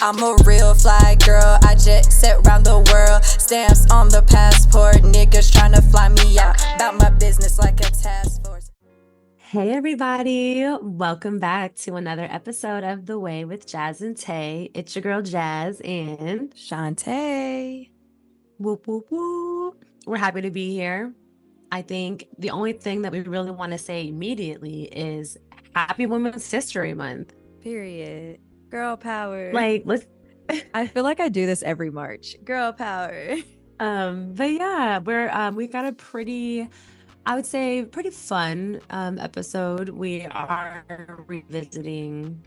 I'm a real fly girl, I jet set round the world. Stamps on the passport, niggas tryna fly me out. About my business like a task force. Hey everybody, welcome back to another episode of The Way with Jazz and Tay. It's your girl Jazz and Shantae. whoop whoop whoop. We're happy to be here. I think the only thing that we really want to say immediately is Happy Women's History Month. Period. Girl power. Like, let's I feel like I do this every March. Girl power. but yeah, we got a pretty, I would say, pretty fun episode. We are revisiting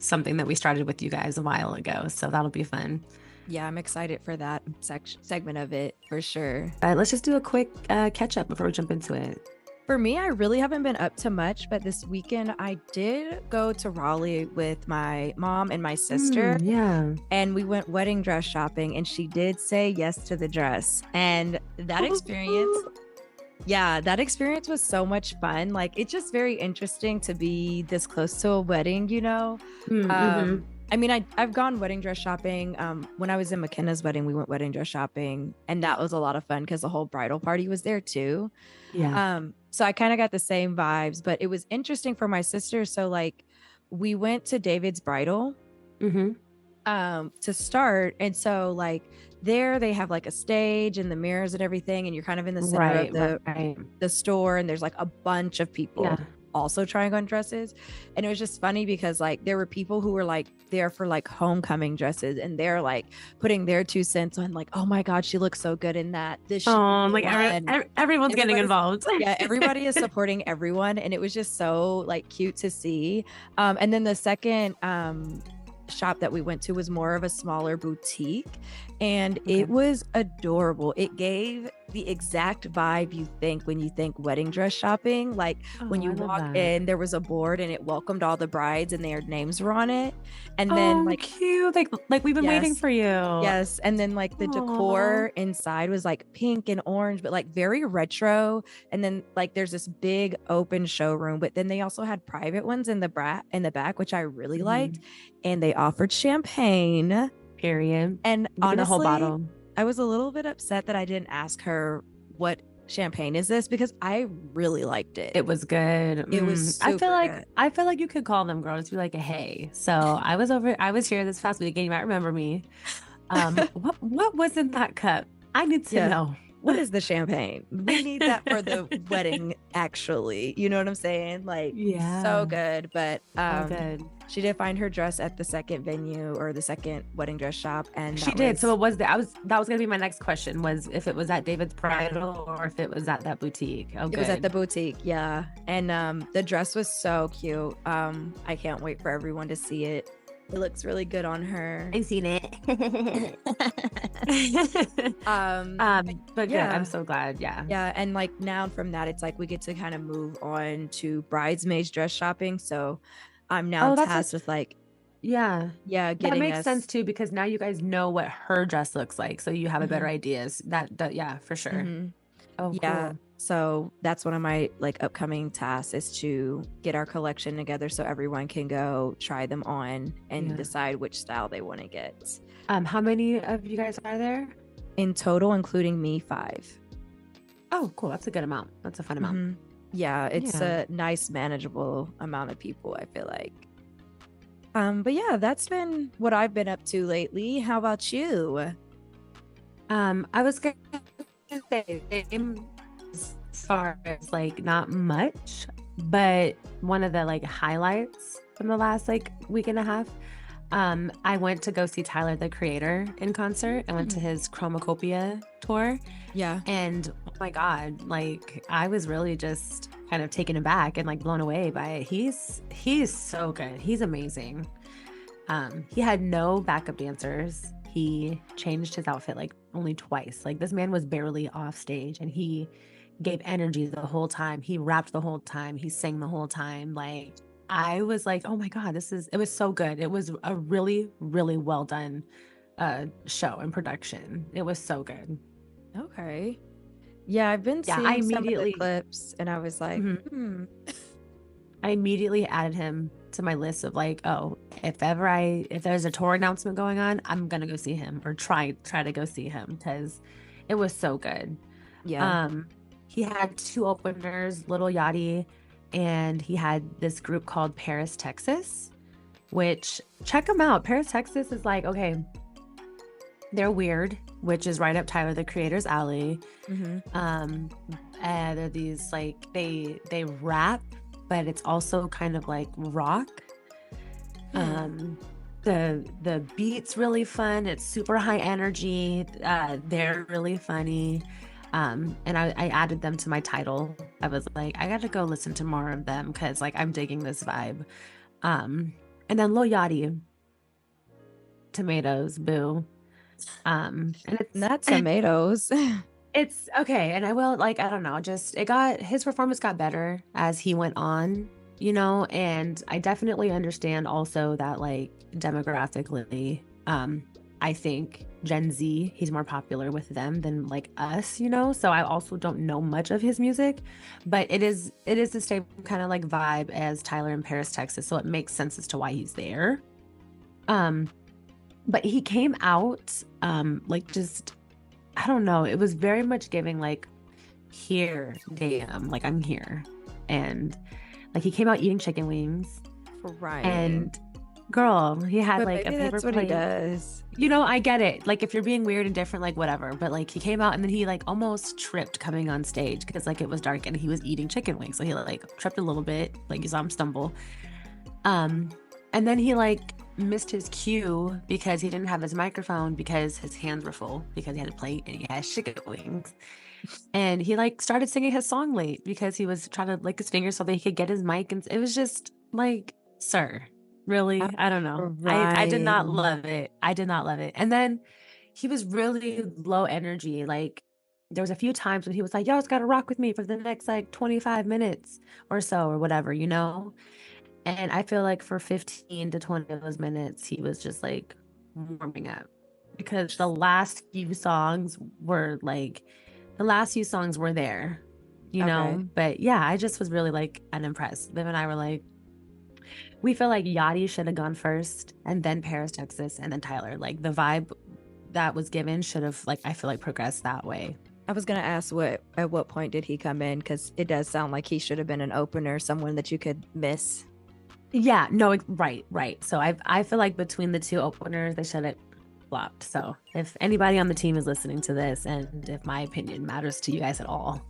something that we started with you guys a while ago, so that'll be fun. Yeah, I'm excited for that segment of it for sure. Let's just do a quick catch up before we jump into it. For me, I really haven't been up to much, but this weekend I did go to Raleigh with my mom and my sister. Yeah. And we went wedding dress shopping, and she did say yes to the dress. And that experience was so much fun. Like, it's just very interesting to be this close to a wedding, you know? Mm-hmm. I mean, I've gone wedding dress shopping. When I was in McKenna's wedding, we went wedding dress shopping, and that was a lot of fun because the whole bridal party was there too. Yeah. So I kind of got the same vibes, but it was interesting for my sister. So like, we went to David's bridal to start, and so like there they have like a stage and the mirrors and everything, and you're kind of in the center of the store, and there's like a bunch of people also trying on dresses. And it was just funny because like there were people who were like there for like homecoming dresses, and they're like putting their 2 cents on like, oh my god, she looks so good in that. Everyone's getting involved. Yeah, everybody is supporting everyone, and it was just so like cute to see. And then the second shop that we went to was more of a smaller boutique, and it was adorable. It gave the exact vibe you think when you think wedding dress shopping. Like when you walk in, there was a board and it welcomed all the brides and their names were on it. And then like cute, like we've been waiting for you. Yes. And then like the decor inside was like pink and orange, but like very retro. And then like there's this big open showroom, but then they also had private ones in the back, which I really liked. And they offered champagne. Period. And honestly, the whole bottle. I was a little bit upset that I didn't ask her what champagne is this, because I really liked it. It was good. It was super good. I feel like you could call them girls, be like, hey. So I was here this past weekend. You might remember me. What was in that cup? I need to know. What is the champagne? We need that for the wedding, actually. You know what I'm saying? Like, so good. But so good. She did find her dress at the second venue, or the second wedding dress shop, and she did. So it was that was gonna be my next question, was if it was at David's bridal or if it was at that boutique. Oh, it was at the boutique, yeah. And the dress was so cute. I can't wait for everyone to see it. It looks really good on her. I've seen it. But yeah, I'm so glad. Yeah. And like now from that, it's like we get to kind of move on to bridesmaids dress shopping. So I'm now tasked with like, getting that makes sense too, because now you guys know what her dress looks like, so you have a better idea. That for sure. Mm-hmm. Oh, yeah. Cool. So that's one of my like upcoming tasks, is to get our collection together so everyone can go try them on and decide which style they want to get. How many of you guys are there? In total, including me, 5. Oh, cool. That's a good amount. That's a fun amount. Yeah, it's a nice, manageable amount of people, I feel like. But yeah, that's been what I've been up to lately. How about you? I was gonna say as far as like not much, but one of the like highlights from the last like week and a half, I went to go see Tyler the Creator in concert. I went to his Chromacopia tour. Yeah. And oh my God, like I was really just kind of taken aback and like blown away by it. He's so good. He's amazing. He had no backup dancers. He changed his outfit like only twice. Like this man was barely off stage, and he gave energy the whole time. He rapped the whole time. He sang the whole time. Like I was like, oh my God, it was so good. It was a really, really well done show and production. It was so good. Okay. Yeah, I've been seeing some of the clips, and I was like, I immediately added him to my list of like, oh, if there's a tour announcement going on, I'm gonna go see him or try to go see him because it was so good. Yeah. He had two openers, Little Yachty, and he had this group called Paris, Texas, which check them out. Paris, Texas is like, okay, they're weird, which is right up Tyler the Creator's alley. They're these like they rap, but it's also kind of like rock. The beat's really fun. It's super high energy. They're really funny. And I added them to my title. I was like, I got to go listen to more of them because like I'm digging this vibe. And then Lil Yachty, Tomatoes, boo. And it's not tomatoes. It's okay. And I will like, I don't know, just his performance got better as he went on, you know, and I definitely understand also that like demographically, I think Gen Z, he's more popular with them than like us, you know? So I also don't know much of his music, but it is the same kind of like vibe as Tyler in Paris, Texas. So it makes sense as to why he's there. But he came out, like just, I don't know. It was very much giving like, here, damn, like I'm here. And like he came out eating chicken wings. Right. And girl, he had but like a paper that's what plate. He does. You know, I get it. Like if you're being weird and different, like whatever. But like he came out and then he like almost tripped coming on stage because like it was dark and he was eating chicken wings. So he like tripped a little bit, like you saw him stumble. And then he like missed his cue because he didn't have his microphone because his hands were full because he had a plate and he had chicken wings. And he like started singing his song late because he was trying to lick his fingers so that he could get his mic. And it was just like, sir, really? I don't know. I did not love it. I did not love it. And then he was really low energy. Like there was a few times when he was like, y'all just got to rock with me for the next like 25 minutes or so or whatever, you know? And I feel like for 15 to 20 of those minutes, he was just like warming up because the last few songs were there, you know? But yeah, I just was really like unimpressed. Viv and I were like, we feel like Yachty should have gone first and then Paris, Texas, and then Tyler. Like the vibe that was given should have like, I feel like progressed that way. I was going to ask at what point did he come in? Because it does sound like he should have been an opener, someone that you could miss. Yeah, no, right. So I feel like between the two openers, they should have flopped. So if anybody on the team is listening to this and if my opinion matters to you guys at all.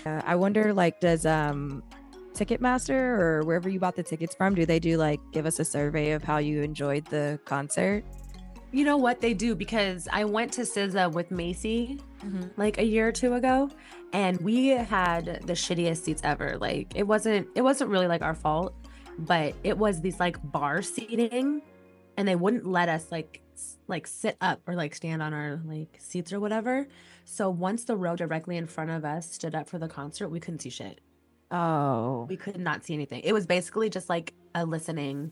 I wonder, like, does Ticketmaster or wherever you bought the tickets from, do they do like give us a survey of how you enjoyed the concert? You know what they do, because I went to SZA with Macy like a year or two ago, and we had the shittiest seats ever. Like it wasn't really like our fault, but it was these like bar seating, and they wouldn't let us like sit up or like stand on our like seats or whatever. So once the row directly in front of us stood up for the concert, we couldn't see shit. Oh, we could not see anything. It was basically just like a listening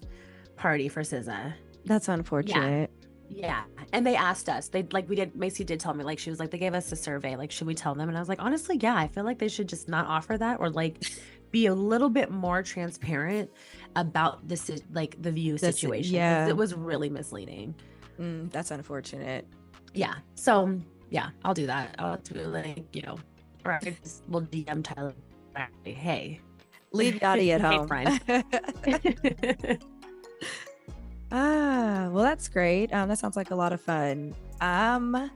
party for SZA. That's unfortunate. Yeah. And they asked us, Macy did tell me, like, she was like, they gave us a survey, like, should we tell them? And I was like, honestly, yeah, I feel like they should just not offer that, or like be a little bit more transparent about this, like the view situation. Yeah. It was really misleading. That's unfortunate. Yeah. So yeah, I'll do that. I'll do like, you know, or I just will DM Tyler, hey, leave Yachty at home. Friend. Well, that's great. That sounds like a lot of fun. But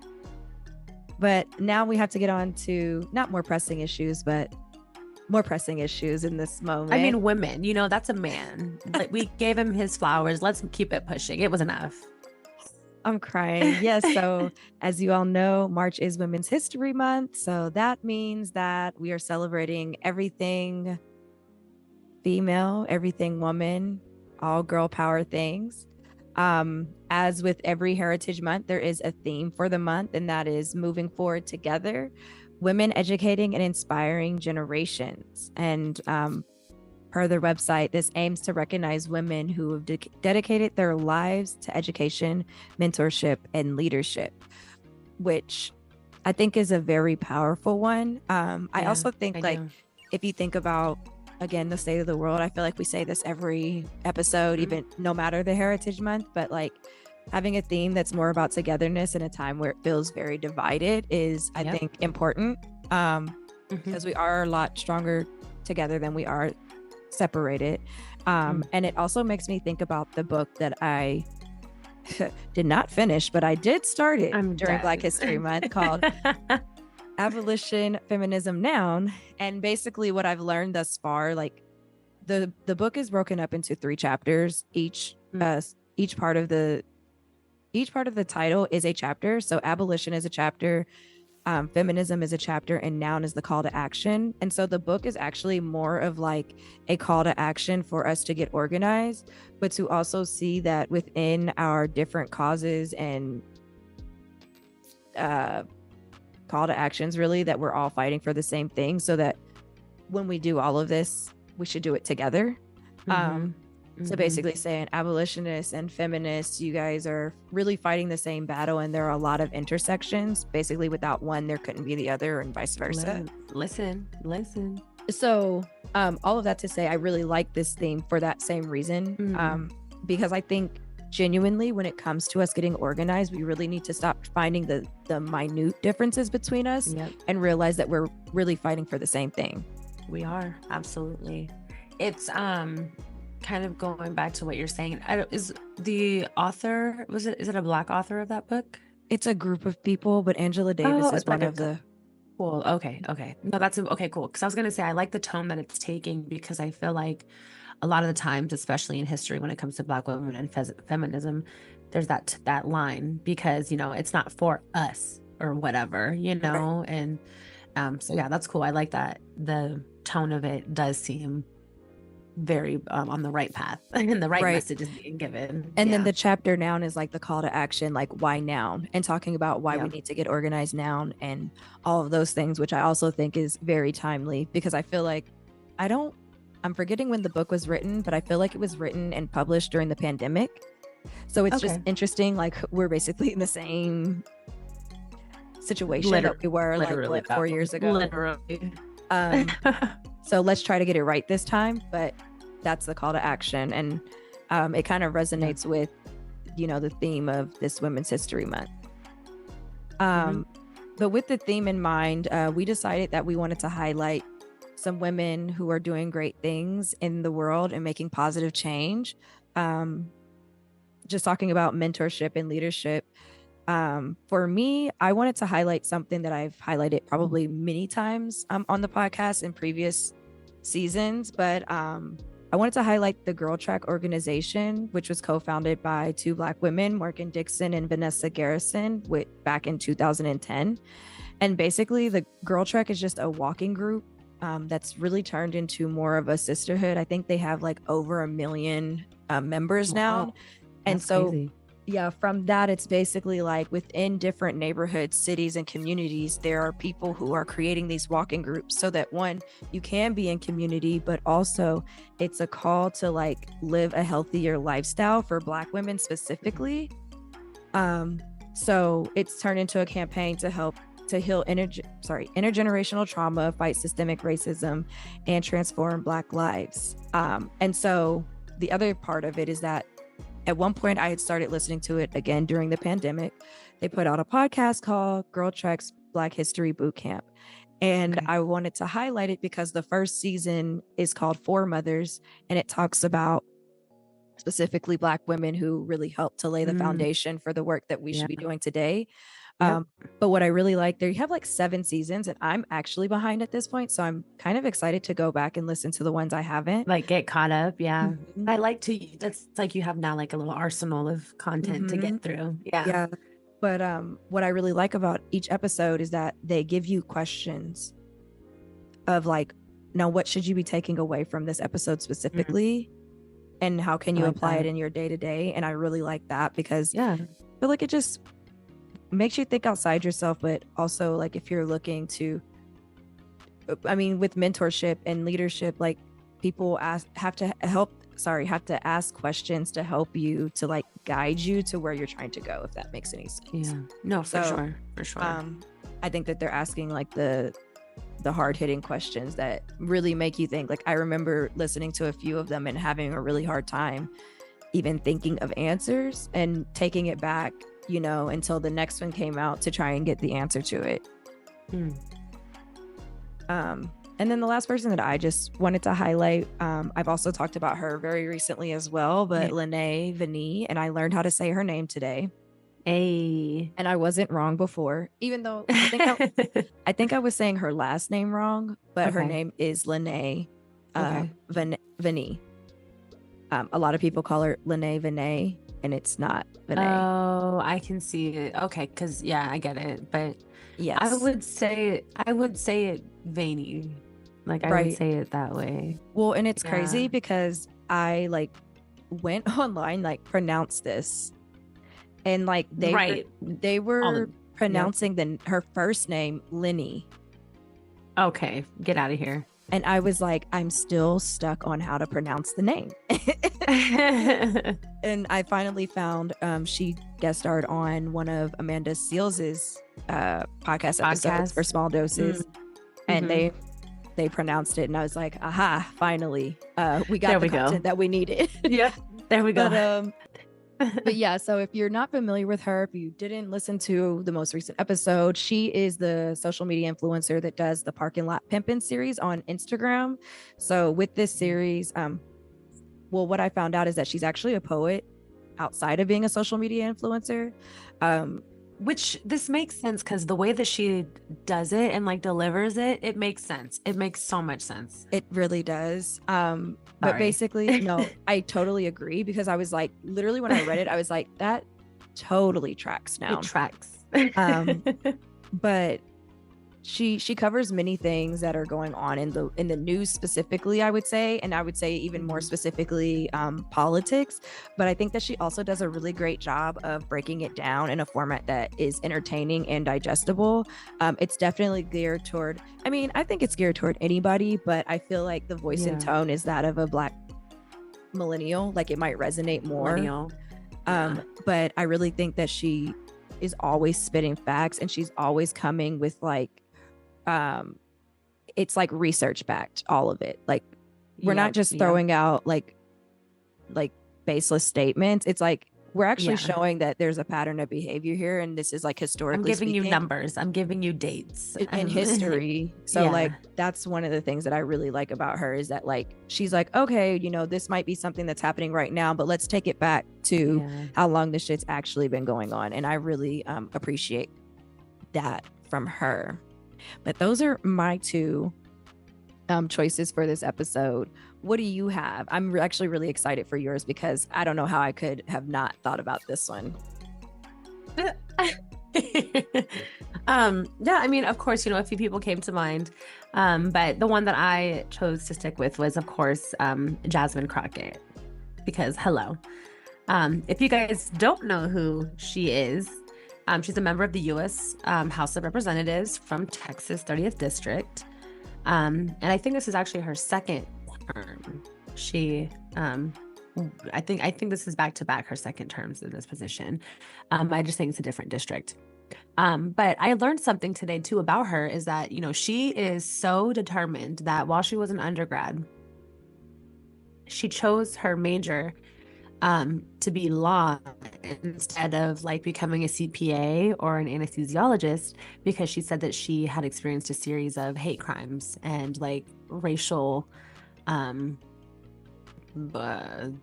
now we have to get on to not more pressing issues, but more pressing issues in this moment. I mean, women, you know, that's a man. Like we gave him his flowers. Let's keep it pushing. It was enough. I'm crying. Yes. So as you all know, March is Women's History Month. So that means that we are celebrating everything female, everything woman, all girl power things. As with every Heritage Month, there is a theme for the month, and that is moving forward together, women educating and inspiring generations. And per their website, this aims to recognize women who have dedicated their lives to education, mentorship, and leadership, which I think is a very powerful one. I also think if you think about again, the state of the world. I feel like we say this every episode, even no matter the Heritage Month, but like having a theme that's more about togetherness in a time where it feels very divided is, I think, important, because we are a lot stronger together than we are separated. And it also makes me think about the book that I did not finish, but I did start it during Black History Month, called Abolition, Feminism, Noun. And basically what I've learned thus far, like the book is broken up into 3 chapters. Each part of the title is a chapter. So abolition is a chapter, feminism is a chapter, and noun is the call to action. And so the book is actually more of like a call to action for us to get organized, but to also see that within our different causes and call to actions, really, that we're all fighting for the same thing, so that when we do all of this, we should do it together. So basically saying abolitionists and feminists, you guys are really fighting the same battle, and there are a lot of intersections. Basically, without one, there couldn't be the other, and vice versa. Listen. So all of that to say, I really like this theme for that same reason, because I think genuinely when it comes to us getting organized, we really need to stop finding the minute differences between us and realize that we're really fighting for the same thing. We are, absolutely. It's kind of going back to what you're saying. Is the author, is it a Black author of that book? It's a group of people, but Angela Davis is one of the... Cool. Okay. No, that's okay. Cool. Because I was gonna say I like the tone that it's taking, because I feel like a lot of the times, especially in history, when it comes to Black women and feminism, there's that line, because it's not for us or whatever, right. And so yeah, that's cool. I like that the tone of it does seem very on the right path, and the right message is being given. And then the chapter noun is like the call to action, like why noun, and talking about why we need to get organized noun and all of those things, which I also think is very timely, because I feel like I'm forgetting when the book was written, but I feel like it was written and published during the pandemic. So it's just interesting, like we're basically in the same situation that we were like 4 years ago. Literally. So let's try to get it right this time, but that's the call to action. And it kind of resonates with, the theme of this Women's History Month. But with the theme in mind, we decided that we wanted to highlight some women who are doing great things in the world and making positive change. Just talking about mentorship and leadership. For me, I wanted to highlight something that I've highlighted probably many times on the podcast in previous seasons, but I wanted to highlight the Girl Track organization, which was co-founded by 2 Black women, Morgan Dixon and Vanessa Garrison, back in 2010. And basically, the Girl Track is just a walking group that's really turned into more of a sisterhood. I think they have like over 1 million members now. And so crazy. Yeah, from that, it's basically like within different neighborhoods, cities, and communities, there are people who are creating these walking groups so that, one, you can be in community, but also it's a call to like live a healthier lifestyle for Black women specifically. So it's turned into a campaign to help to heal intergenerational trauma, fight systemic racism, and transform Black lives. And so the other part of it is that at one point, I had started listening to it again during the pandemic. They put out a podcast called Girl Track's Black History Boot Camp. And I wanted to highlight it because the first season is called For Mothers, and it talks about specifically Black women who really helped to lay the foundation for the work that we should be doing today. But what I really like, they have like 7 seasons, and I'm actually behind at this point. So I'm kind of excited to go back and listen to the ones I haven't. Like get caught up. Yeah. I like to, that's like you have now like a little arsenal of content to get through. Yeah. But what I really like about each episode is that they give you questions of like, now what should you be taking away from this episode specifically? And how can you apply it in your day to day? And I really like that because I feel like it just makes you think outside yourself, but also like if you're looking to, I mean, with mentorship and leadership, like people have to ask questions to help you to like guide you to where you're trying to go, if that makes any sense. Yeah, no, for sure. I think that they're asking like the the hard-hitting questions that really make you think. Like, I remember listening to a few of them and having a really hard time even thinking of answers and taking it back, you know, until the next one came out to try and get the answer to it. And then the last person that I just wanted to highlight, I've also talked about her very recently as well, but Lene Vinny, and I learned how to say her name today. And I wasn't wrong before, even though I think I was saying her last name wrong, but her name is Lene Vinny. A lot of people call her Lene Vinay, and it's not Vinay. Oh, I can see it. Okay, because I get it. But yes, I would say it Vanny. Like I would say it that way. Well, and it's crazy because I like went online, like pronounced this, and like they were pronouncing her first name Linny. Okay, get out of here. And I was like, I'm still stuck on how to pronounce the name. And I finally found she guest starred on one of Amanda Seals's podcast episodes for Small Doses. And they pronounced it, and I was like, aha, finally. We got the content that we needed. Yeah, there we go. But yeah, so if you're not familiar with her, if you didn't listen to the most recent episode, she is the social media influencer that does the Parking Lot Pimpin' series on Instagram. So with this series, well, what I found out is that she's actually a poet outside of being a social media influencer. Which this makes sense because the way that she does it and like delivers it, it makes sense. It makes so much sense. It really does. But basically, no, I totally agree, because I was like, literally when I read it, I was like, that totally tracks now. It tracks. But she covers many things that are going on in the news specifically, I would say, and I would say even more specifically politics. But I think that she also does a really great job of breaking it down in a format that is entertaining and digestible. It's definitely geared toward, I think it's geared toward anybody, but I feel like the voice and tone is that of a Black millennial. Like, it might resonate more. But I really think that she is always spitting facts, and she's always coming with like it's like research backed, all of it. Like, we're not just throwing out like baseless statements. It's like we're actually showing that there's a pattern of behavior here, and this is like historically I'm giving you numbers, I'm giving you dates in history. So like that's one of the things that I really like about her, is that like she's like, okay, you know, this might be something that's happening right now, but let's take it back to how long this shit's actually been going on. And I really appreciate that from her. But those are my two choices for this episode. What do you have? I'm actually really excited for yours, because I don't know how I could have not thought about this one. Of course, a few people came to mind, but the one that I chose to stick with was, of course, Jasmine Crockett, because hello. If you guys don't know who she is, she's a member of the U.S. House of Representatives from Texas 30th District. And I think this is actually her second term. She, I think this is back to back her second terms in this position. I just think it's a different district. But I learned something today too about her, is that, she is so determined that while she was an undergrad, she chose her major to be law instead of like becoming a CPA or an anesthesiologist, because she said that she had experienced a series of hate crimes and like racial, I don't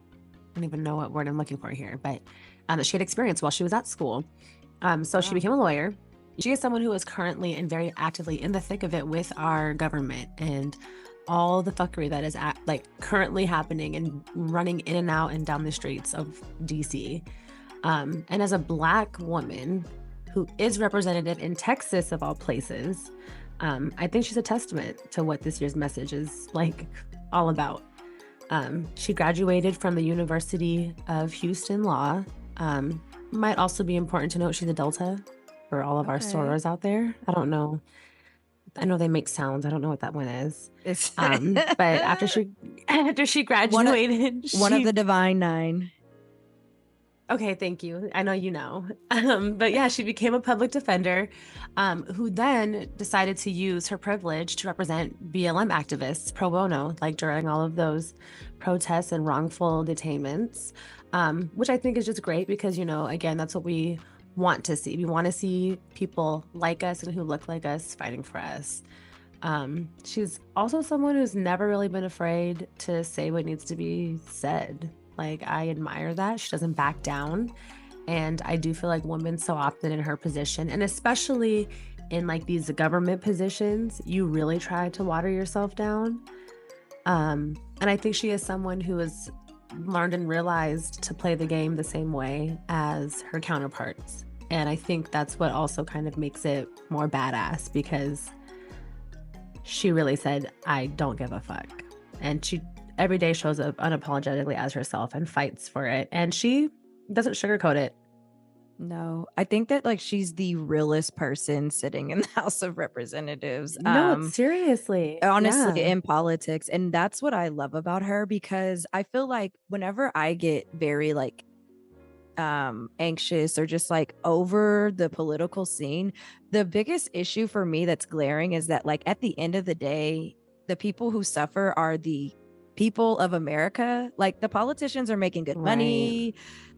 even know what word I'm looking for here, but that she had experienced while she was at school. So she became a lawyer. She is someone who is currently and very actively in the thick of it with our government and all the fuckery that is currently happening and running in and out and down the streets of DC. And as a Black woman who is representative in Texas of all places, I think she's a testament to what this year's message is like all about. She graduated from the University of Houston Law. Might also be important to note she's a Delta for all of our sorors out there. I don't know. I know they make sounds. I don't know what that one is. But after she graduated, one of the Divine Nine. Okay, thank you. I know you know. But yeah, she became a public defender, who then decided to use her privilege to represent BLM activists pro bono, like during all of those protests and wrongful detainments, which I think is just great because, you know, again, that's what we want to see. We want to see people like us and who look like us fighting for us. She's also someone who's never really been afraid to say what needs to be said. Like, I admire that. She doesn't back down. And I do feel like women so often in her position, and especially in like these government positions, you really try to water yourself down. And I think she is someone who has learned and realized to play the game the same way as her counterparts. And I think that's what also kind of makes it more badass, because she really said, I don't give a fuck. And she every day shows up unapologetically as herself and fights for it. And she doesn't sugarcoat it. No, I think that like she's the realest person sitting in the House of Representatives. No, seriously. Honestly, Yeah. in politics. And that's what I love about her, because I feel like whenever I get very like anxious or just like over the political scene, the biggest issue for me that's glaring is that like at the end of the day, the people who suffer are the people of America. Like the politicians are making good money.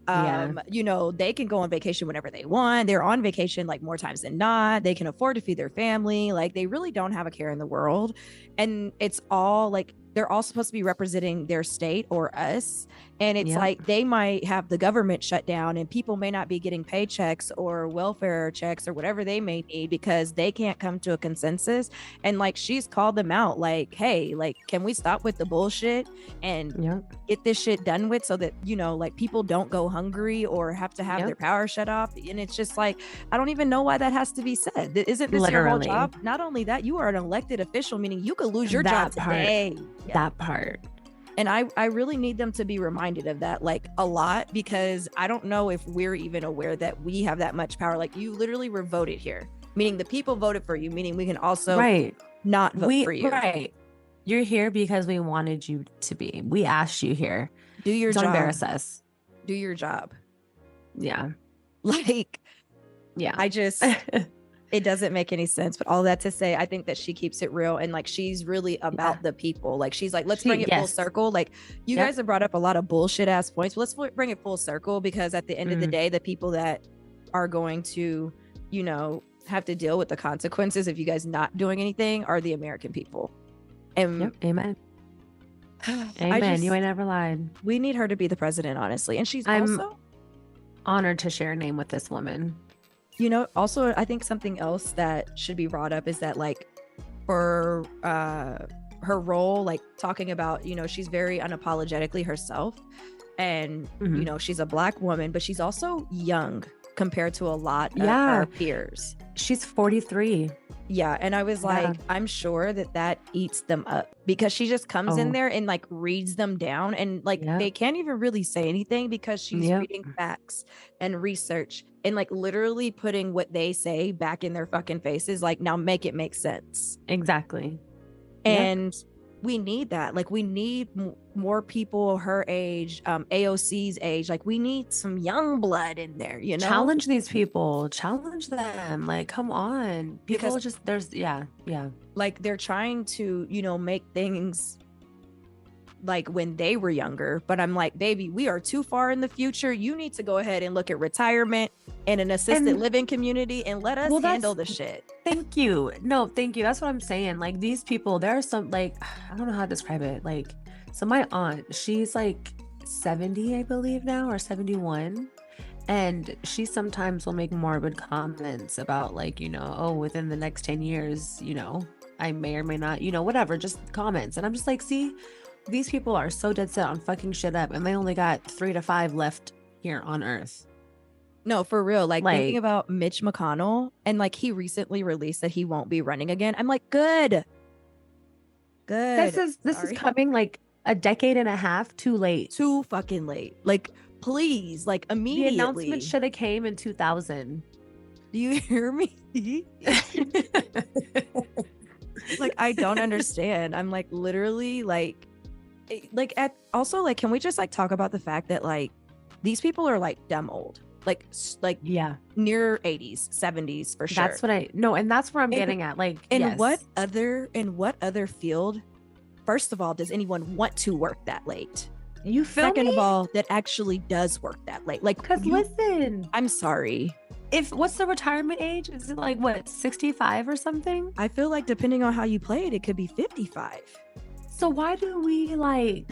Yeah. You know, they can go on vacation whenever they want. They're on vacation like more times than not. They can afford to feed their family. Like they really don't have a care in the world. And it's all like they're all supposed to be representing their state or us. And it's like they might have the government shut down and people may not be getting paychecks or welfare checks or whatever they may need because they can't come to a consensus. And like she's called them out like, hey, like, can we stop with the bullshit and get this shit done with so that, you know, like people don't go hungry or have to have their power shut off. And it's just like, I don't even know why that has to be said. Isn't this your whole job? Not only that, you are an elected official, meaning you could lose your job today. That part. And I really need them to be reminded of that like a lot, because I don't know if we're even aware that we have that much power. Like you literally were voted here, meaning the people voted for you, meaning we can also not vote for you. Right. You're here because we wanted you to be. We asked you here. Do your job. Don't embarrass us. Do your job. Yeah. Like, I just... It doesn't make any sense, but all that to say, I think that she keeps it real and like she's really about the people. Like she's like, let's bring it full circle. Like you guys have brought up a lot of bullshit ass points. But let's bring it full circle, because at the end of the day, the people that are going to, you know, have to deal with the consequences if you guys not doing anything are the American people. And amen. Amen. You ain't never lied. We need her to be the president, honestly. And I'm also honored to share a name with this woman. You know, also, I think something else that should be brought up is that, like, for her role, like, talking about, you know, she's very unapologetically herself. And, you know, she's a Black woman, but she's also young compared to a lot of her peers. She's 43. Yeah. And I was like, I'm sure that eats them up, because she just comes in there and like reads them down, and like they can't even really say anything because she's reading facts and research and like literally putting what they say back in their fucking faces. Like, now make it make sense. Exactly. And we need that. Like, we need more people her age, AOC's age. Like, we need some young blood in there, you know? Challenge these people. Challenge them. Like, come on. People Because there's, like, they're trying to, you know, make things like when they were younger. But I'm like, baby, we are too far in the future. You need to go ahead and look at retirement and an assisted living community and let us handle the shit. Thank you. No, thank you. That's what I'm saying. Like, these people, there are some, like, I don't know how to describe it. Like, so my aunt, she's like 70, I believe now, or 71. And she sometimes will make morbid comments about, like, you know, oh, within the next 10 years, you know, I may or may not, you know, whatever, just comments. And I'm just like, see, these people are so dead set on fucking shit up, and they only got 3 to 5 left here on Earth. No, for real. Like thinking about Mitch McConnell, and like he recently released that he won't be running again. I'm like, good. This is coming like a decade and a half too late. Too fucking late. Like, please, like immediately. The announcement should have came in 2000. Do you hear me? Like, I don't understand. I'm like literally like at also like, can we just like talk about the fact that like these people are like dumb old, like Yeah, near 80s, 70s for sure. that's what I no, and that's where I'm getting at. Like, in what yes. other field, first of all, does anyone want to work that late? You feel Second me? of all, that actually does work that late. Like, Because listen, I'm sorry. what's the retirement age? Is it like what, 65 or something? I feel like depending on how you play it, it could be 55. So why do we like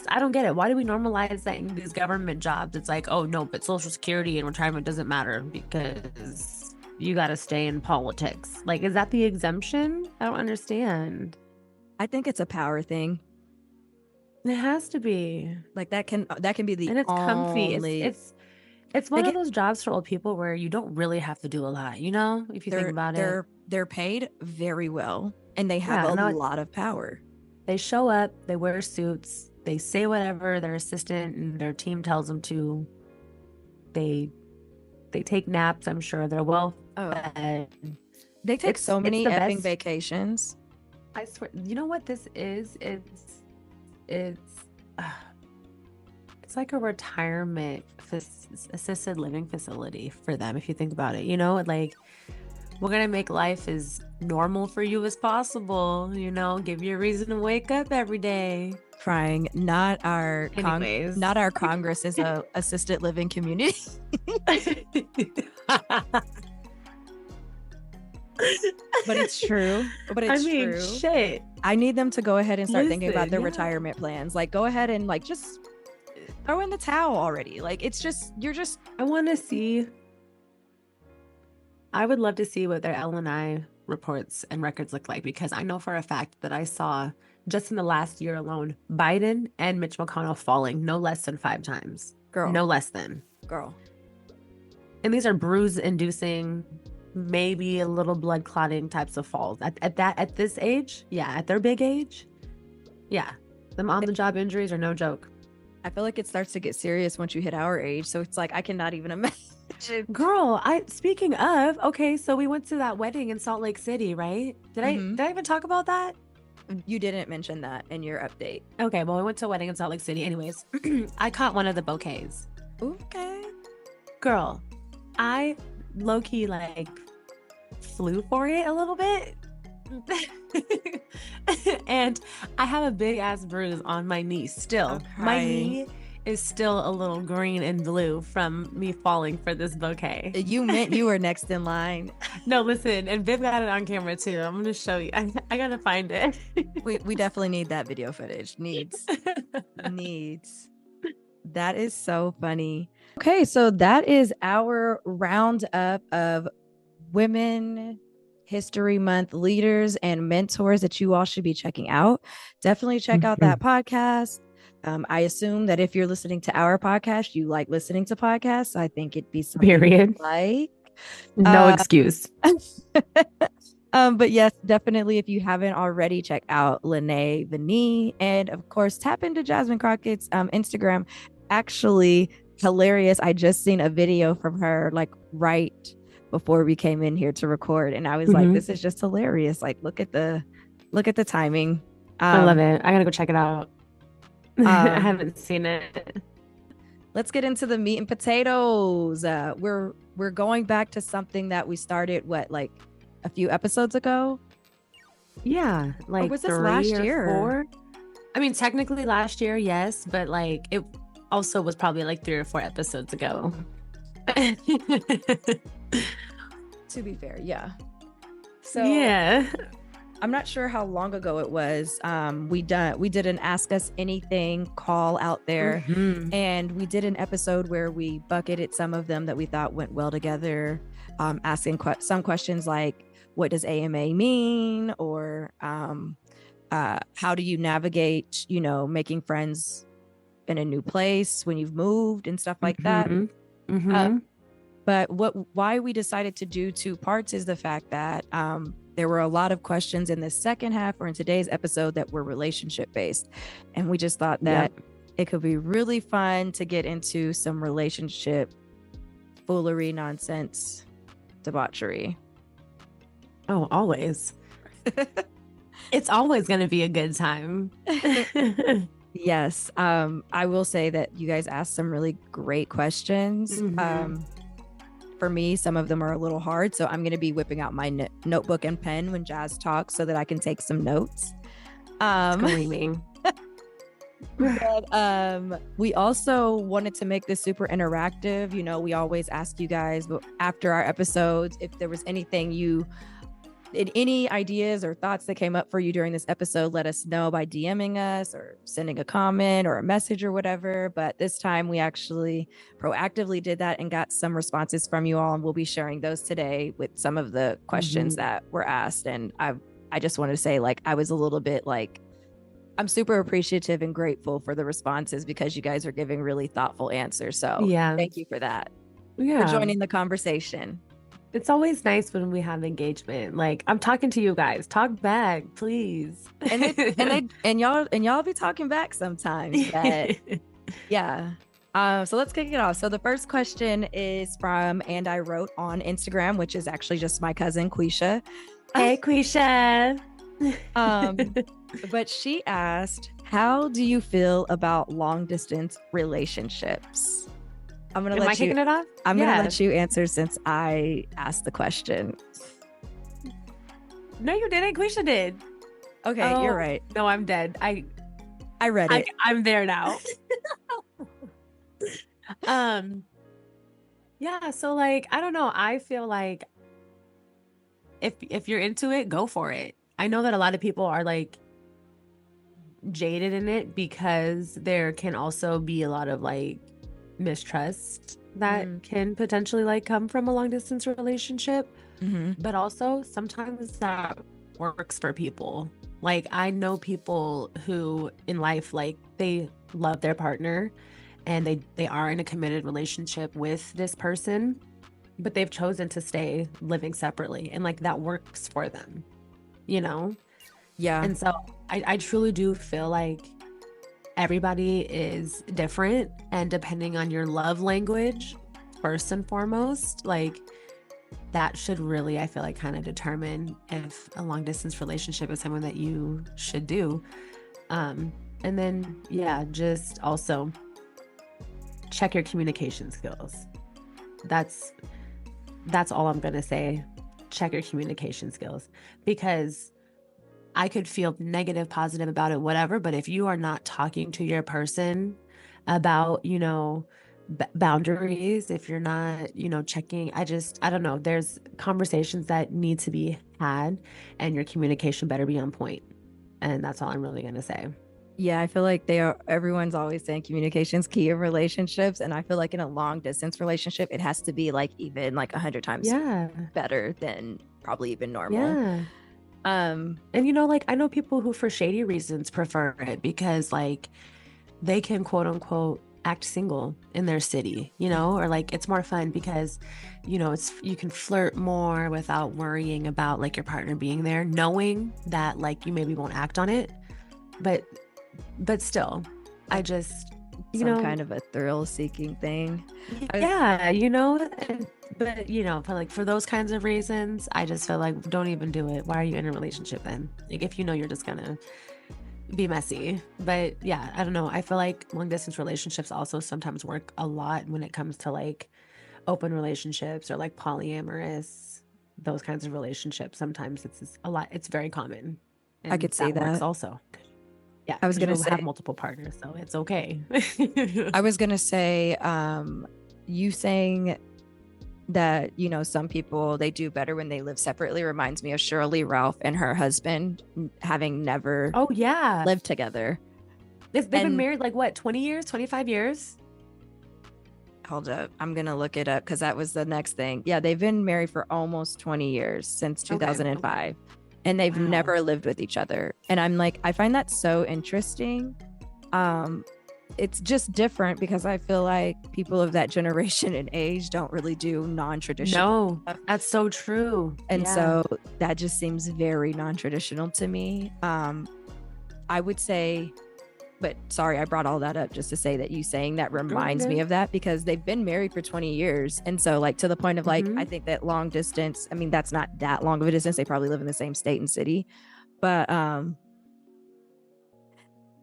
I don't get it. Why do we normalize that in these government jobs? It's like, oh no, but Social Security and retirement doesn't matter because you got to stay in politics. Like, is that the exemption? I don't understand. I think it's a power thing. It has to be. Like that can be the And it's comfy. only... It's one of those jobs for old people where you don't really have to do a lot, you know, if you think about it. They're paid very well and they have a lot of power. They show up, they wear suits, they say whatever their assistant and their team tells them to. They take naps, I'm sure. They're well fed. They take so many effing vacations. I swear, you know what this is? It's like a retirement assisted living facility for them, if you think about it. You know, like, we're gonna make life as normal for you as possible, you know, give you a reason to wake up every day. Crying, not our Congress is a assisted living community. But it's true. True. Shit. I need them to go ahead and start thinking about their retirement plans. Like, go ahead and like just throw in the towel already. Like, it's just I want to see. I would love to see what their L&I reports and records look like, because I know for a fact that I saw just in the last year alone, Biden and Mitch McConnell falling no less than 5 times. Girl. No less than. Girl. And these are bruise-inducing, maybe a little blood clotting types of falls. At this age, yeah, at their big age, yeah, them on-the-job injuries are no joke. I feel like it starts to get serious once you hit our age. So it's like, I cannot even imagine. Girl, speaking of, okay, so we went to that wedding in Salt Lake City, right? Did I even talk about that? You didn't mention that in your update. Okay, well, we went to a wedding in Salt Lake City. Anyways, I caught one of the bouquets. Okay. Girl, I low-key like flew for it a little bit. And I have a big ass bruise on my knee still. My knee is still a little green and blue from me falling for this bouquet. You meant you were next in line. No, listen, and Viv got it on camera too. I'm gonna show you. I gotta find it. We definitely need that video footage. Needs. That is so funny. Okay, so that is our roundup of Women History Month leaders and mentors that you all should be checking out. Definitely check out that podcast. I assume that if you're listening to our podcast, you like listening to podcasts. So I think it'd be something period. Like no excuse. But yes, definitely, if you haven't already, check out Lene the Knee, and of course tap into Jasmine Crockett's Instagram. Actually, hilarious. I just seen a video from her like right before we came in here to record, and I was like, this is just hilarious. Like, look at the timing. I love it. I gotta go check it out. I haven't seen it. Let's get into the meat and potatoes. We're going back to something that we started like a few episodes ago. Yeah, like, or was this last year? 4? I mean, technically last year, yes, but like it also was probably like 3 or 4 episodes ago. To be fair, yeah. So yeah, I'm not sure how long ago it was. We did an Ask Us Anything call out there, and we did an episode where we bucketed some of them that we thought went well together, asking some questions like, what does AMA mean? Or how do you navigate, making friends in a new place when you've moved and stuff like that. But why we decided to do 2 parts is the fact that there were a lot of questions in the second half or in today's episode that were relationship based. And we just thought that it could be really fun to get into some relationship foolery, nonsense, debauchery. Oh, always. It's always going to be a good time. Yes. I will say that you guys asked some really great questions. For me, some of them are a little hard, so I'm going to be whipping out my notebook and pen when Jazz talks so that I can take some notes. Screaming. But we also wanted to make this super interactive. You know, we always ask you guys after our episodes if there was anything any ideas or thoughts that came up for you during this episode, let us know by DMing us or sending a comment or a message or whatever. But this time we actually proactively did that and got some responses from you all, and we'll be sharing those today with some of the questions that were asked. And I just wanted to say, like, I was a little bit like, I'm super appreciative and grateful for the responses because you guys are giving really thoughtful answers. So thank you for that. For joining the conversation. It's always nice when we have engagement. Like, I'm talking to you guys. Talk back, please. And y'all be talking back sometimes. But yeah. So let's kick it off. So the first question is from And I Wrote on Instagram, which is actually just my cousin Quisha. Hey, Quisha. But she asked, how do you feel about long distance relationships? I'm gonna let you answer since I asked the question. No, you didn't. Quisha did. Okay, you're right. No, I'm dead. I read it. I'm there now. Yeah. So like, I don't know. I feel like if you're into it, go for it. I know that a lot of people are like jaded in it because there can also be a lot of like mistrust that can potentially like come from a long distance relationship. But also sometimes that works for people. Like, I know people who in life, like, they love their partner and they are in a committed relationship with this person, but they've chosen to stay living separately, and like that works for them, you know? Yeah. And so I truly do feel like everybody is different, and depending on your love language, first and foremost, like that should really, I feel like, kind of determine if a long distance relationship is something that you should do. And then, yeah, just also check your communication skills. That's all I'm going to say. Check your communication skills, because I could feel negative, positive about it, whatever. But if you are not talking to your person about, you know, boundaries, if you're not, you know, checking, I don't know. There's conversations that need to be had, and your communication better be on point. And that's all I'm really going to say. Yeah, I feel like everyone's always saying communication's key in relationships. And I feel like in a long distance relationship, it has to be like even like 100 times better than probably even normal. Yeah. And you know, like, I know people who for shady reasons prefer it because like they can quote unquote act single in their city, you know, or like it's more fun because, you know, you can flirt more without worrying about like your partner being there, knowing that like you maybe won't act on it, but still, I just, you know, kind of a thrill seeking thing. Yeah, you know, but you know, like for those kinds of reasons, I just feel like don't even do it. Why are you in a relationship then? Like if you know you're just gonna be messy. But yeah, I don't know. I feel like long distance relationships also sometimes work a lot when it comes to like open relationships or like polyamorous, those kinds of relationships. Sometimes it's a lot. It's very common. And I could see that works also. Yeah, I was gonna say have multiple partners, so it's okay. I was gonna say, you saying that, you know, some people they do better when they live separately reminds me of Shirley Ralph and her husband having never lived together. They've been married like what, 20 years, 25 years? Hold up, I'm gonna look it up because that was the next thing. Yeah, they've been married for almost 20 years, since 2005. Okay. And they've never lived with each other. And I'm like, I find that so interesting. It's just different because I feel like people of that generation and age don't really do non-traditional stuff. That's so true. And so that just seems very non-traditional to me. I would say, but sorry, I brought all that up just to say that you saying that reminds me of that, because they've been married for 20 years. And so like to the point of like, I think that long distance, I mean, that's not that long of a distance. They probably live in the same state and city, but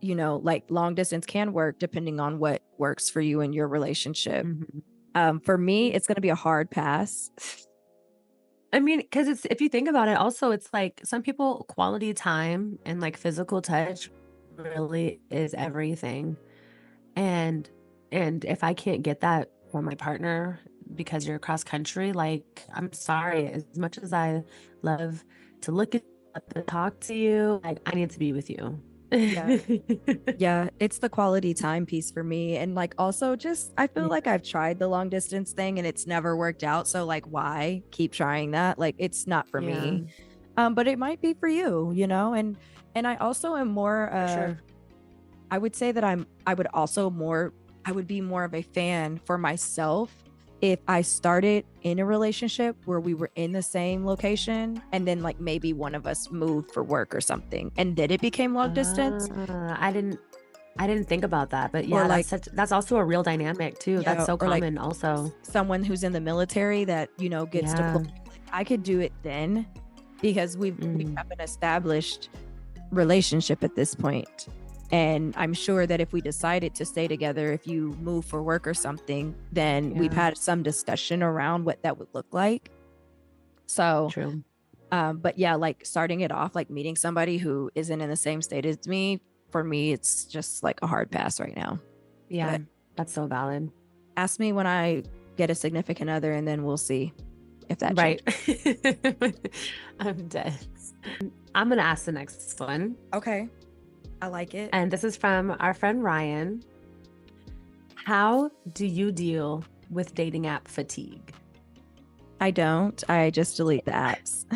you know, like long distance can work depending on what works for you and your relationship. For me, it's going to be a hard pass. I mean, because it's, if you think about it, also, it's like some people, quality time and like physical touch really is everything. And if I can't get that from my partner because you're across country, like, I'm sorry, as much as I love to look at to talk to you, like, I need to be with you. Yeah. Yeah, it's the quality time piece for me. And like also just I feel like I've tried the long distance thing and it's never worked out. So like why keep trying that? Like it's not for me. But it might be for you, you know, and I also am more Sure. I would say that I would be more of a fan for myself if I started in a relationship where we were in the same location and then like maybe one of us moved for work or something and then it became long distance. I didn't think about that, but yeah, Or like that's also a real dynamic too. yeah, That's so or like common also. someone who's in the military that, you know, gets Yeah. deployed. I could do it then because we have an established relationship at this point. And I'm sure that if we decided to stay together, if you move for work or something, then we've had some discussion around what that would look like. So, True. but yeah, like starting it off, like meeting somebody who isn't in the same state as me, for me, it's just like a hard pass right now. Yeah, But that's so valid. ask me when I get a significant other and then we'll see if that Right. changes. I'm dead. I'm going to ask the next one. Okay. I like it. And this is from our friend Ryan. How do you deal with dating app fatigue? I don't. I just delete the apps.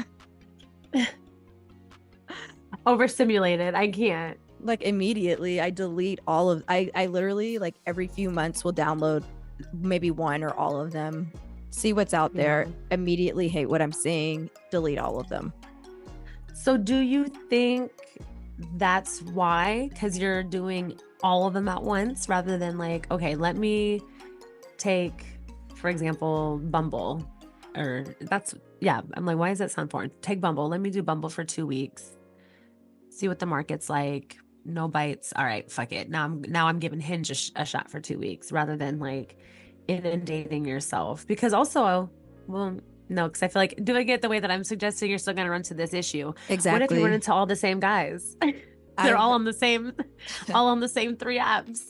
Overstimulated. I can't. Like immediately I delete all of I literally like every few months will download maybe one or all of them, see what's out there, immediately hate what I'm seeing, delete all of them. So do you think that's why? Because you're doing all of them at once rather than like, okay, let me take, for example, Bumble, or that's, yeah, I'm like, why does that sound foreign? Take Bumble. Let me do Bumble for 2 weeks. See what the market's like. No bites. All right, fuck it. Now I'm giving Hinge a shot for 2 weeks rather than like inundating yourself. Because also, well, no, because I feel like, do I get the way that I'm suggesting you're still going to run to this issue? Exactly. What if you run into all the same guys? They're all on the same 3 apps.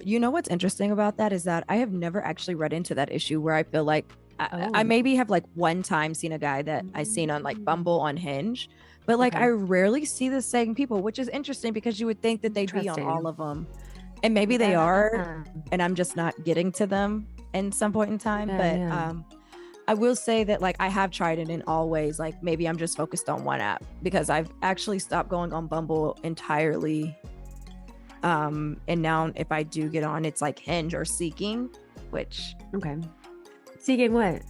You know what's interesting about that is that I have never actually run into that issue where I feel like I maybe have like one time seen a guy that I seen on like Bumble on Hinge, but like I rarely see the same people, which is interesting because you would think that they'd be on all of them, and maybe they are, and I'm just not getting to them in some point in time. I will say that like I have tried it in all ways. Like maybe I'm just focused on one app because I've actually stopped going on Bumble entirely. And now if I do get on, it's like Hinge or Seeking, which Seeking what?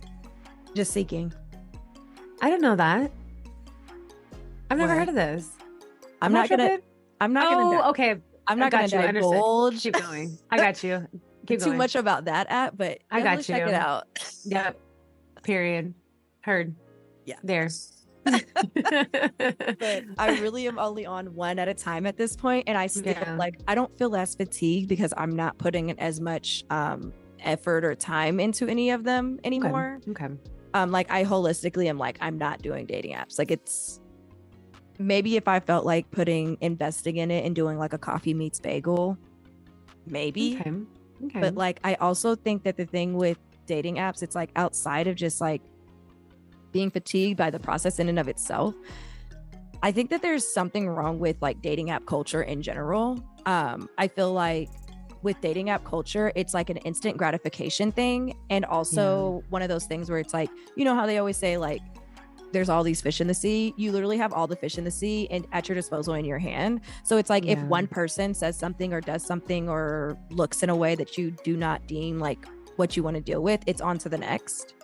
Just Seeking. I didn't know that. I've never heard of this. I'm not gonna. Okay. I'm not gonna divulge. Keep going. I got you. Keep too much about that app, but I got you. Check it out. Yep. Period. Heard. Yeah. There. But I really am only on one at a time at this point, and I still like I don't feel less fatigued because I'm not putting in as much effort or time into any of them anymore. Okay. Like I holistically am like I'm not doing dating apps. Like it's maybe if I felt like investing in it and doing like a coffee meets bagel, maybe. Okay. But like I also think that the thing with dating apps, it's like outside of just like being fatigued by the process in and of itself, I think that there's something wrong with like dating app culture in general. I feel like with dating app culture, it's like an instant gratification thing, and also one of those things where it's like, you know how they always say like there's all these fish in the sea. You literally have all the fish in the sea and at your disposal in your hand. So it's like if one person says something or does something or looks in a way that you do not deem like what you want to deal with, it's on to the next,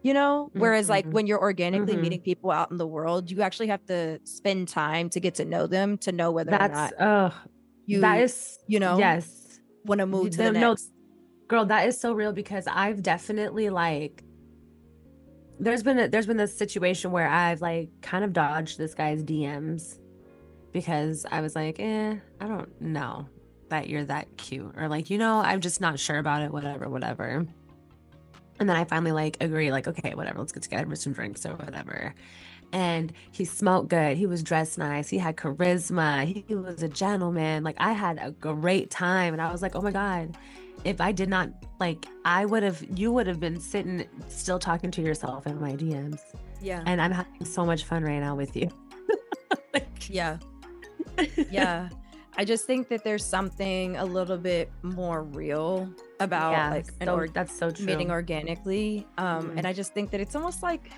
you know? Whereas like when you're organically meeting people out in the world, you actually have to spend time to get to know them, to know whether or not that is, you know, want to move to the next. Girl, that is so real because I've definitely like, there's been this situation where I've like kind of dodged this guy's DMs because I was like, I don't know that you're that cute, or like, I'm just not sure about it, whatever. And then I finally like agree, like, okay, whatever, let's get together for some drinks or whatever. And he smelled good. He was dressed nice. He had charisma. He was a gentleman. Like, I had a great time. And I was like, oh my God, if I did not, like, you would have been sitting still talking to yourself in my DMs. Yeah. And I'm having so much fun right now with you. Yeah. Yeah. I just think that there's something a little bit more real about that's so true. meeting organically. And I just think that it's almost like,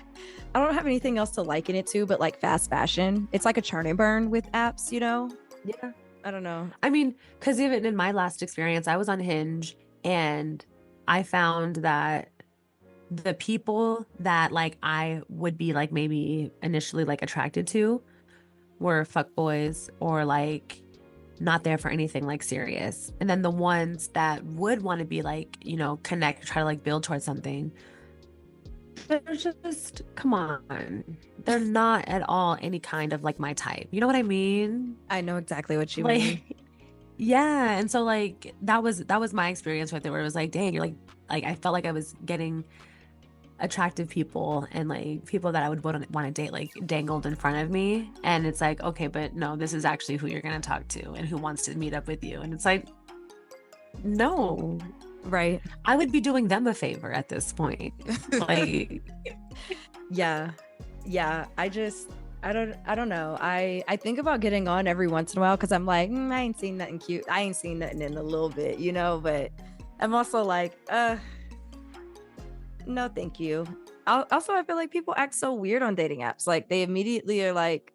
I don't have anything else to liken it to, but like fast fashion. It's like a churn and burn with apps, Yeah. I don't know. I mean, because even in my last experience, I was on Hinge, and I found that the people that like I would be like maybe initially like attracted to were fuckboys, or like not there for anything like serious. And then the ones that would want to be like, connect, try to like build towards something, they're just, come on, they're not at all any kind of like my type. You know what I mean? I know exactly what you mean. Yeah. And so like that was my experience with it, where it was like, dang, you're like I felt like I was getting attractive people and like people that I would want to date like dangled in front of me, and it's like, okay, but no, this is actually who you're going to talk to and who wants to meet up with you. And it's like, no, right, I would be doing them a favor at this point. Like yeah I don't know. I think about getting on every once in a while because I'm like, I ain't seen nothing cute, I ain't seen nothing in a little bit, but I'm also like, no, thank you. Also, I feel like people act so weird on dating apps. Like they immediately are like,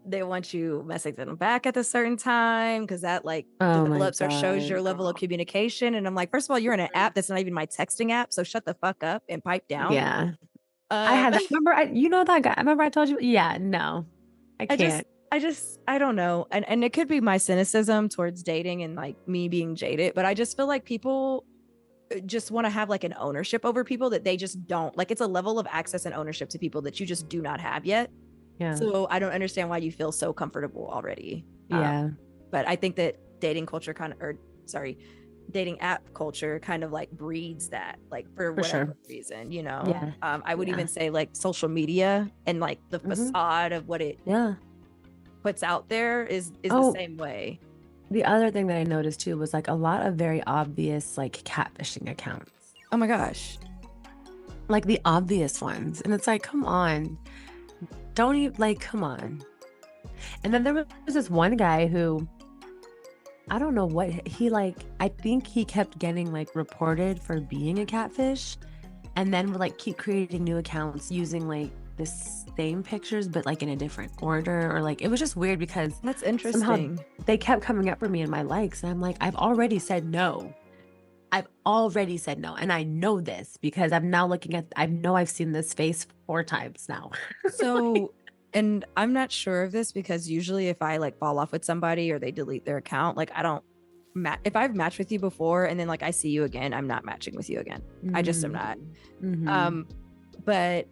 they want you messaging them back at a certain time because that like develops or shows your level of communication. And I'm like, first of all, you're in an app that's not even my texting app, so shut the fuck up and pipe down. Yeah. I had that. Remember, that guy. I remember I told you. Yeah, no, I can't. I don't know. And it could be my cynicism towards dating and like me being jaded, but I just feel like people just want to have like an ownership over people that they just don't. Like it's a level of access and ownership to people that you just do not have yet. Yeah. So I don't understand why you feel so comfortable already. Yeah. But I think that dating app culture kind of like breeds that, like for whatever reason, Yeah. I would even say like social media and like the facade of what it puts out there is the same way. The other thing that I noticed too was like a lot of very obvious like catfishing accounts. Oh my gosh. Like the obvious ones. And it's like, come on. Don't even like, come on. And then there was this one guy who, I don't know what he like, I think he kept getting like reported for being a catfish, and then would like keep creating new accounts using like the same pictures but like in a different order, or like it was just weird because that's interesting. They kept coming up for me in my likes, and I'm like, I've already said no, and I know this because I'm now I've seen this face 4 times now. So and I'm not sure of this because usually if I like fall off with somebody or they delete their account, like I don't if I've matched with you before and then like I see you again, I'm not matching with you again. I just am not. But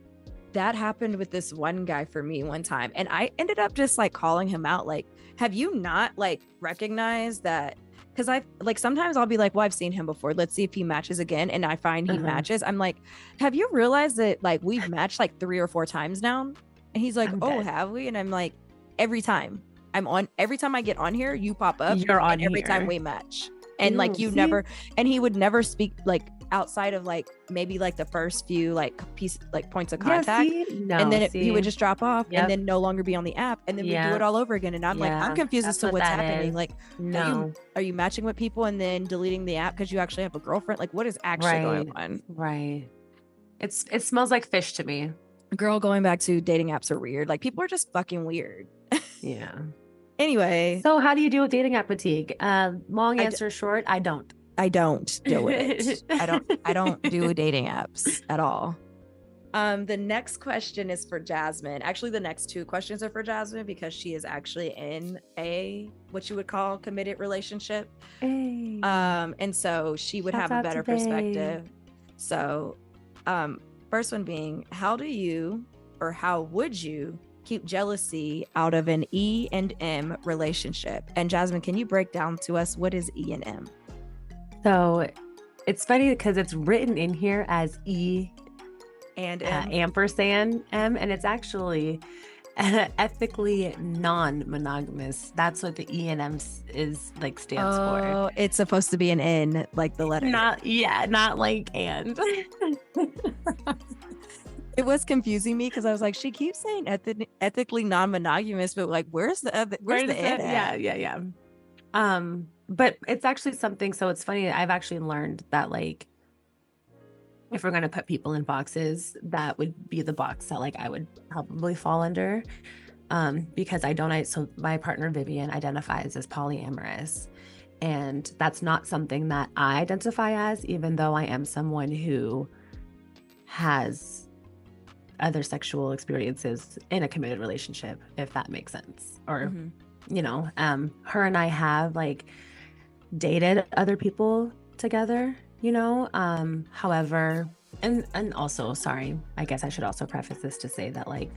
that happened with this one guy for me one time, and I ended up just like calling him out, like, have you not like recognized that? Because I like sometimes I'll be like, well, I've seen him before, let's see if he matches again, and I find he matches. I'm like, have you realized that like we've matched like 3 or 4 times now? And he's like, have we? And I'm like, every time I get on here, you pop up. You're on every here. Time we match. And like you never, and he would never speak like outside of like maybe like the first few like points of contact, and then he would just drop off and then no longer be on the app, and then we do it all over again. And I'm like, I'm confused as to what's happening. Like, are you matching with people and then deleting the app because you actually have a girlfriend? Like, what is actually going on? Right. It smells like fish to me. Girl, going back to dating apps are weird. Like people are just fucking weird. Yeah. Anyway, so how do you deal with dating app fatigue? Long answer short, I don't deal with it. I don't do dating apps at all. The next question is for Jasmine. Actually, the next 2 questions are for Jasmine because she is actually in a what you would call committed relationship. Hey. And so she would have a better perspective. So, first one being, how would you keep jealousy out of an E and M relationship? And Jasmine, can you break down to us what is E and M? So it's funny because it's written in here as E and M. Ampersand M, and it's actually ethically non-monogamous. That's what the E and M is like stands for. Oh, it's supposed to be an N, like the letter. Not like and. It was confusing me because I was like, she keeps saying ethically non-monogamous, but like, where's the N at? Yeah. But it's actually something. So it's funny. I've actually learned that like, if we're gonna put people in boxes, that would be the box that like I would probably fall under, because so my partner Vivian identifies as polyamorous, and that's not something that I identify as, even though I am someone who has other sexual experiences in a committed relationship, if that makes sense. Or her and I have like dated other people together, however, and also, sorry, I guess I should also preface this to say that like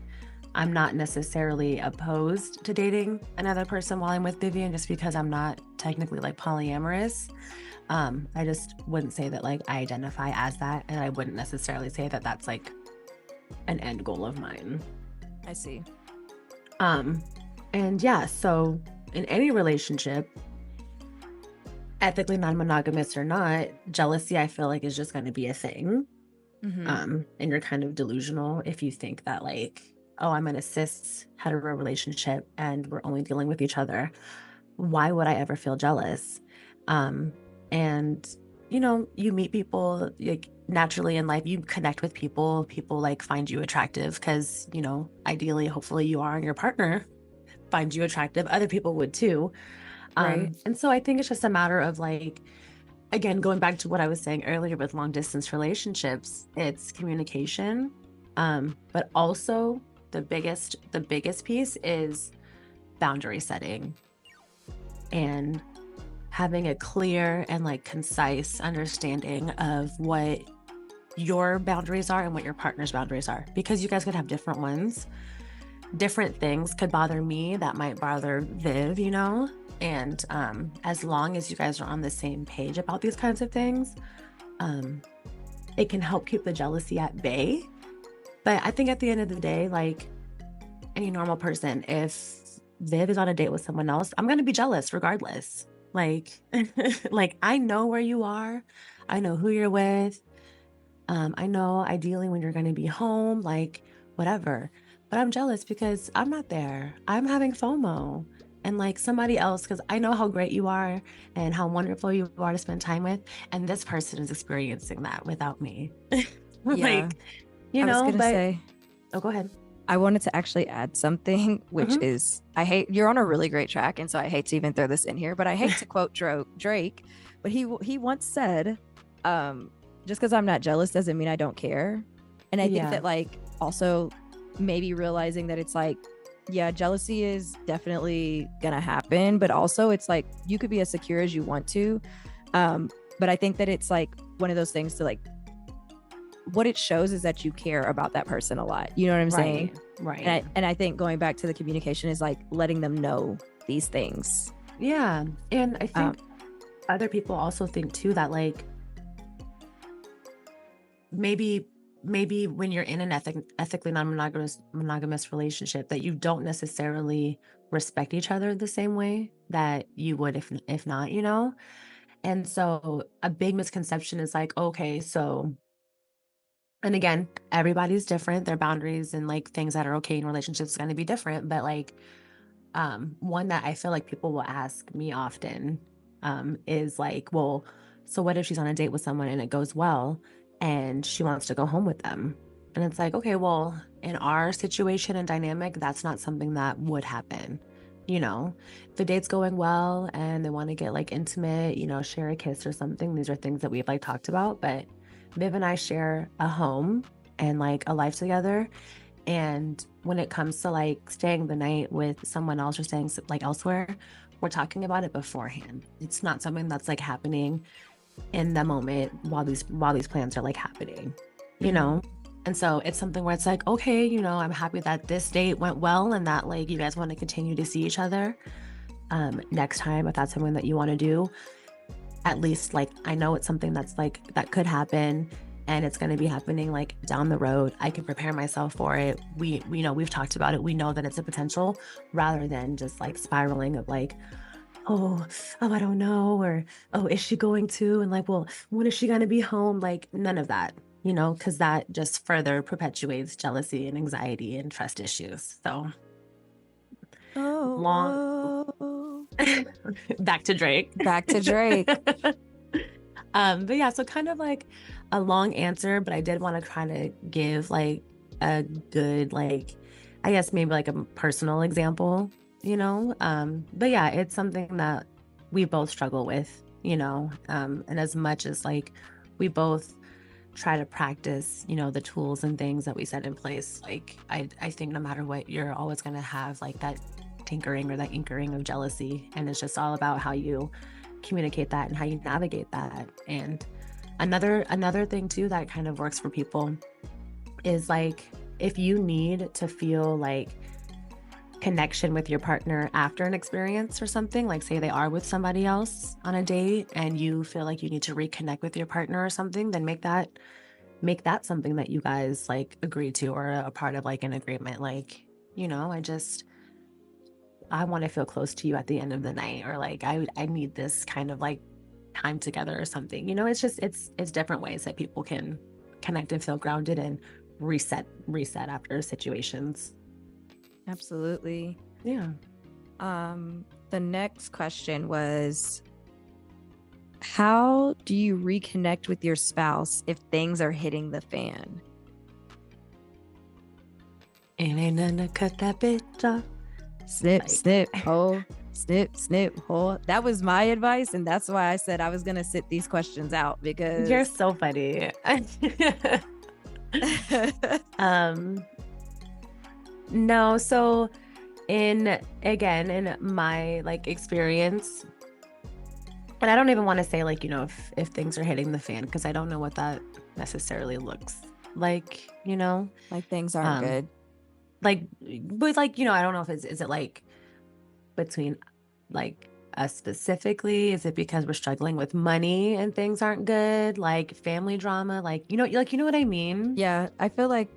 I'm not necessarily opposed to dating another person while I'm with Vivian, just because I'm not technically like polyamorous. I just wouldn't say that like I identify as that, and I wouldn't necessarily say that that's like an end goal of mine. I see. And yeah, so in any relationship, ethically non-monogamous or not, jealousy I feel like is just going to be a thing. And you're kind of delusional if you think that like, oh, I'm in a cis hetero relationship and we're only dealing with each other. Why would I ever feel jealous? And you meet people like naturally in life, you connect with people like find you attractive because, ideally, hopefully you are, and your partner finds you attractive. Other people would too. Right. And so I think it's just a matter of like, again, going back to what I was saying earlier with long distance relationships, it's communication. But also the biggest piece is boundary setting and having a clear and like concise understanding of what your boundaries are and what your partner's boundaries are, because you guys could have different ones. Different things could bother me that might bother Viv, and as long as you guys are on the same page about these kinds of things, it can help keep the jealousy at bay. But I think at the end of the day, like any normal person, if Viv is on a date with someone else, I'm going to be jealous regardless. Like, like I know where you are. I know who you're with. I know ideally when you're going to be home, like whatever. But I'm jealous because I'm not there. I'm having FOMO. And like somebody else, because I know how great you are and how wonderful you are to spend time with. And this person is experiencing that without me. Yeah. I was gonna say, oh, go ahead. I wanted to actually add something, which is, you're on a really great track. And so I hate to even throw this in here, but I hate to quote Drake, but he once said, just because I'm not jealous doesn't mean I don't care. And I think that like also maybe realizing that it's like, yeah, jealousy is definitely gonna happen, but also it's like you could be as secure as you want to. But I think that it's like one of those things to like, what it shows is that you care about that person a lot. You know what I'm saying? Right. And I think going back to the communication is like letting them know these things. Yeah. And I think other people also think too that like maybe when you're in an ethically non-monogamous relationship, that you don't necessarily respect each other the same way that you would if not, And so a big misconception is like, okay, so, and again, everybody's different. Their boundaries and like things that are okay in relationships is going to be different. But like, one that I feel like people will ask me often is like, well, so what if she's on a date with someone and it goes well and she wants to go home with them? And it's like, okay, well, in our situation and dynamic, that's not something that would happen. The date's going well and they want to get like intimate, share a kiss or something. These are things that we've like talked about, but Viv and I share a home and like a life together. And when it comes to like staying the night with someone else or staying like elsewhere, we're talking about it beforehand. It's not something that's like happening in the moment while these plans are like happening, And so it's something where it's like, okay, you know, I'm happy that this date went well and that like you guys want to continue to see each other. Next time, if that's something that you want to do, at least like I know it's something that's like that could happen and it's going to be happening like down the road. I can prepare myself for it. We know we've talked about it. We know that it's a potential rather than just like spiraling of like, oh, I don't know, or oh, is she going to? And like, well, when is she going to be home? Like none of that, you know, because that just further perpetuates jealousy and anxiety and trust issues. So long Oh, back to Drake. back to Drake. But yeah, so kind of like a long answer, but I did want to kind of give like a good, like, I guess maybe like a personal example, you know? But yeah, it's something that we both struggle with, you know? And as much as like we both try to practice, you know, the tools and things that we set in place, like I think no matter what, you're always going to have like that tinkering or that inkering of jealousy. And it's just all about how you communicate that and how you navigate that. And another thing too that kind of works for people is like if you need to feel like connection with your partner after an experience or something, like say they are with somebody else on a date and you feel like you need to reconnect with your partner or something, then make that something that you guys like agree to or a part of like an agreement. Like, you know, I want to feel close to you at the end of the night, or like I need this kind of like time together or something. You know, it's just it's different ways that people can connect and feel grounded and reset after situations. Absolutely. Yeah. The next question was, how do you reconnect with your spouse if things are hitting the fan? And ain't nothing to cut that bitch off. Snip, Like- snip, hole, snip, snip, hole. That was my advice. And that's why I said I was going to sit these questions out because You're so funny. No, so in my like experience, and I don't even want to say like, you know, if things are hitting the fan, because I don't know what that necessarily looks like, you know, like things aren't good. like, but like, you know, I don't know if is it like between like us specifically, is it because we're struggling with money and things aren't good, like family drama, like, you know what I mean? Yeah, I feel like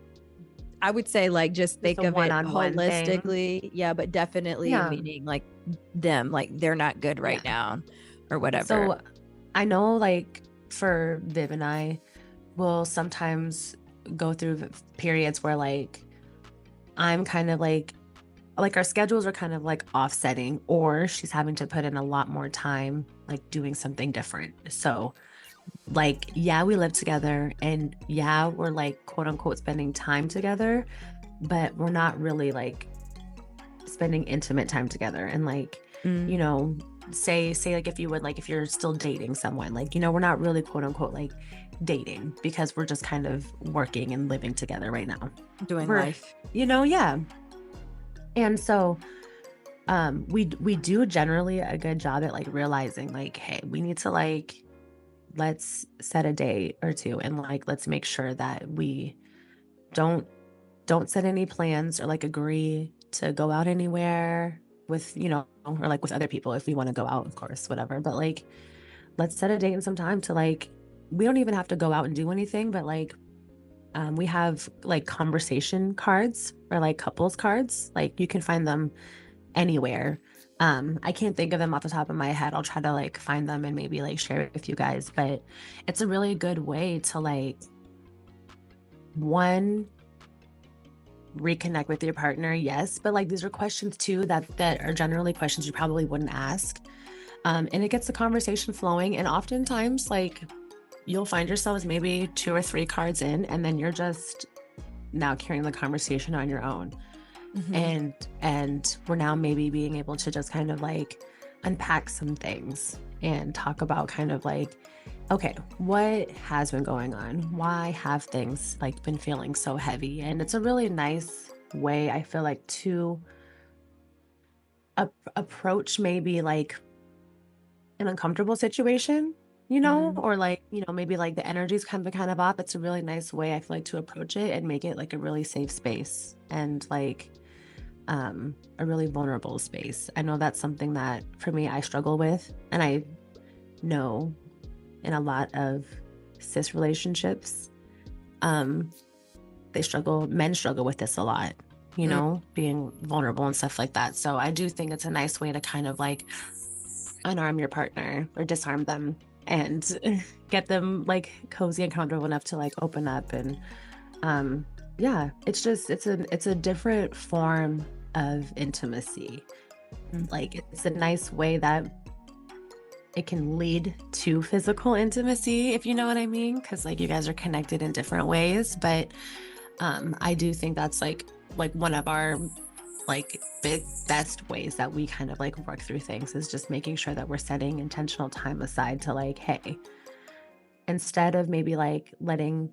I would say like just think a of it one-on-one thing. holistically. Yeah, but definitely Yeah. meaning like them, like they're not good right now or whatever. So I know like for Viv and I will sometimes go through periods where like I'm kind of like our schedules are kind of like offsetting, or she's having to put in a lot more time like doing something different. So like, yeah, we live together and yeah, we're like quote unquote spending time together, but we're not really like spending intimate time together. And like, you know, say like if you're still dating someone, like, you know, we're not really quote unquote like dating because we're just kind of working and living together right now. Doing life. You know, yeah. And so we do generally a good job at like realizing like, hey, we need to like, let's set a date or two and like let's make sure that we don't set any plans or like agree to go out anywhere with, you know, or like with other people if we want to go out, of course, whatever. But like, let's set a date and some time to like, we don't even have to go out and do anything, but like, we have like conversation cards or like couples cards. Like you can find them anywhere. I can't think of them off the top of my head. I'll try to like find them and maybe like share it with you guys, but it's a really good way to like, one, reconnect with your partner, yes, but like these are questions too that are generally questions you probably wouldn't ask, and it gets the conversation flowing. And oftentimes like you'll find yourselves maybe 2 or 3 cards in and then you're just now carrying the conversation on your own. And we're now maybe being able to just kind of like unpack some things and talk about kind of like, okay, what has been going on? Why have things like been feeling so heavy? And it's a really nice way, I feel like, to approach maybe like an uncomfortable situation, or like, maybe like the energy's kind of off. It's a really nice way, I feel like, to approach it and make it like a really safe space and like a really vulnerable space. I know that's something that for me, I struggle with. And I know in a lot of cis relationships, men struggle with this a lot, being vulnerable and stuff like that. So I do think it's a nice way to kind of like unarm your partner or disarm them and get them like cozy and comfortable enough to like open up. And it's a different form of intimacy. Like it's a nice way that it can lead to physical intimacy, if you know what I mean, because like you guys are connected in different ways. But I do think that's like one of our like best ways that we kind of like work through things is just making sure that we're setting intentional time aside to like, hey, instead of maybe like letting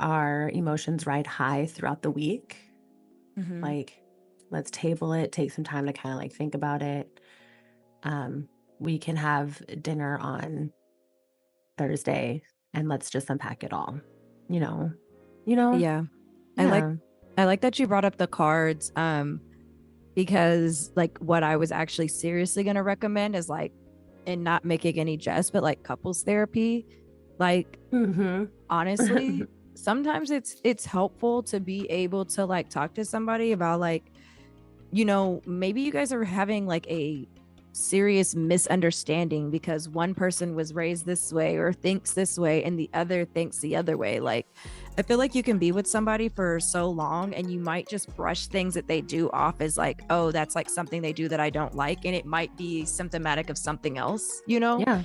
our emotions ride high throughout the week, like let's table it, take some time to kind of like think about it. We can have dinner on Thursday and let's just unpack it all, Yeah. Yeah. I like that you brought up the cards, because like what I was actually seriously going to recommend is like, and not making any jest, but like couples therapy. Like, honestly, sometimes it's helpful to be able to like talk to somebody about like, maybe you guys are having like a serious misunderstanding because one person was raised this way or thinks this way and the other thinks the other way. Like, I feel like you can be with somebody for so long and you might just brush things that they do off as like, oh, that's like something they do that I don't like, and it might be symptomatic of something else, Yeah,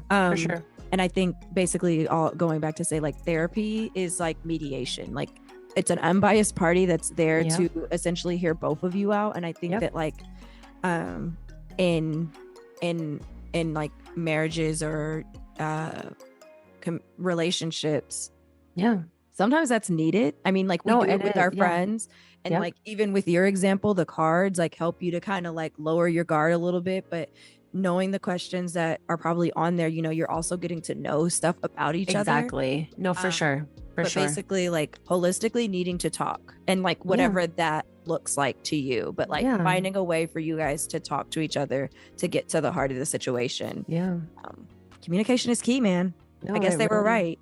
for sure. And I think basically all going back to say like therapy is like mediation. Like it's an unbiased party that's there to essentially hear both of you out. And I think that like in like marriages or relationships, sometimes that's needed. I mean, like we do it with our friends, and like even with your example, the cards like help you to kind of like lower your guard a little bit. But knowing the questions that are probably on there, you're also getting to know stuff about each other. Exactly. No, for sure. But basically like holistically needing to talk and like whatever that looks like to you, but like finding a way for you guys to talk to each other to get to the heart of the situation. Communication is key, man. No, I guess they were right.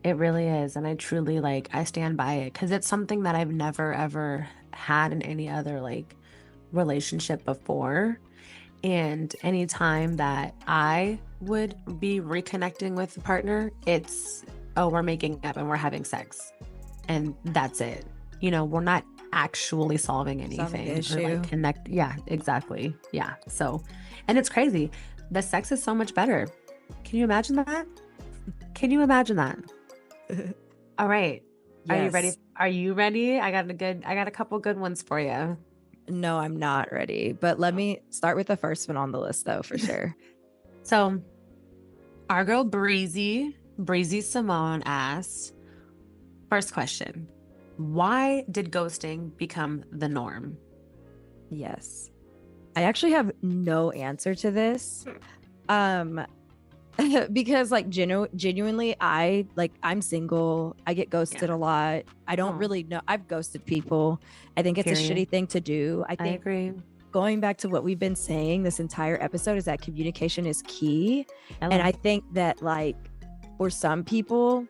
It really is. And I truly like, I stand by it because it's something that I've never ever had in any other like relationship before. And anytime that I would be reconnecting with a partner, it's, oh, we're making up and we're having sex. And that's it. We're not actually solving anything. Or like connect. Yeah, exactly. Yeah. So, and it's crazy. The sex is so much better. Can you imagine that? Can you imagine that? All right. Are you ready? Are you ready? I got a couple good ones for you. No, I'm not ready, but let me start with the first one on the list though, for sure. So our girl Breezy Simone asks, first question, why did ghosting become the norm? Yes. I actually have no answer to this. Because like genuinely I'm single. I get ghosted a lot. I don't really know. I've ghosted people. I think it's a shitty thing to do. I agree. Going back to what we've been saying this entire episode is that communication is key. And I think that like for some people,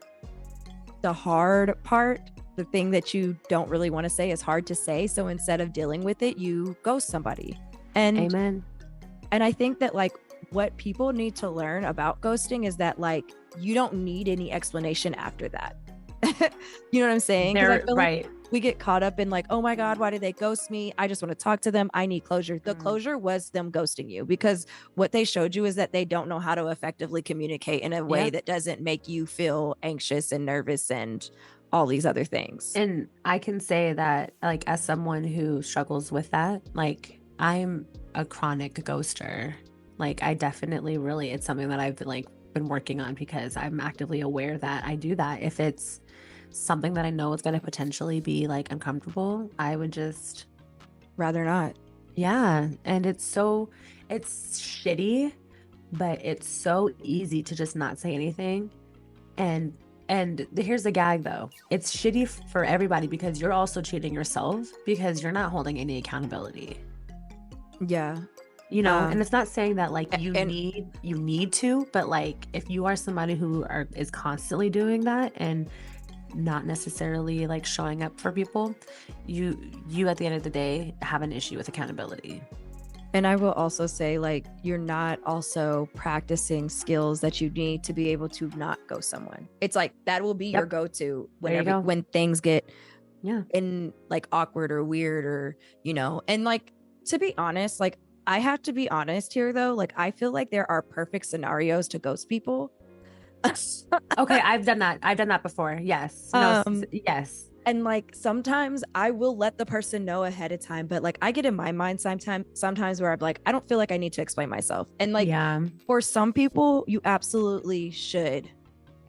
the hard part, the thing that you don't really want to say is hard to say. So instead of dealing with it, you ghost somebody. And amen. And I think that like what people need to learn about ghosting is that like you don't need any explanation after that. You know what I'm saying? I feel like we get caught up in like, oh my God, why did they ghost me? I just want to talk to them. I need closure. The closure was them ghosting you, because what they showed you is that they don't know how to effectively communicate in a way that doesn't make you feel anxious and nervous and all these other things. And I can say that like as someone who struggles with that, like I'm a chronic ghoster. Like I definitely really, it's something that I've been working on because I'm actively aware that I do that. If it's something that I know is going to potentially be like uncomfortable, I would just rather not. Yeah. And it's shitty but it's so easy to just not say anything. And here's the gag though. It's shitty for everybody because you're also cheating yourself because you're not holding any accountability. Yeah. You know, and it's not saying that like you need to, but like if you are somebody who is constantly doing that and not necessarily like showing up for people, you at the end of the day have an issue with accountability. And I will also say, like, you're not also practicing skills that you need to be able to not ghost someone. It's like that will be your go-to when things get in like awkward or weird or, you know, and like, to be honest, like I have to be honest here though. Like I feel like there are perfect scenarios to ghost people. Okay, I've done that before. Yes. No, yes. And like sometimes I will let the person know ahead of time, but like I get in my mind sometimes where I'm like, I don't feel like I need to explain myself. And like for some people, you absolutely should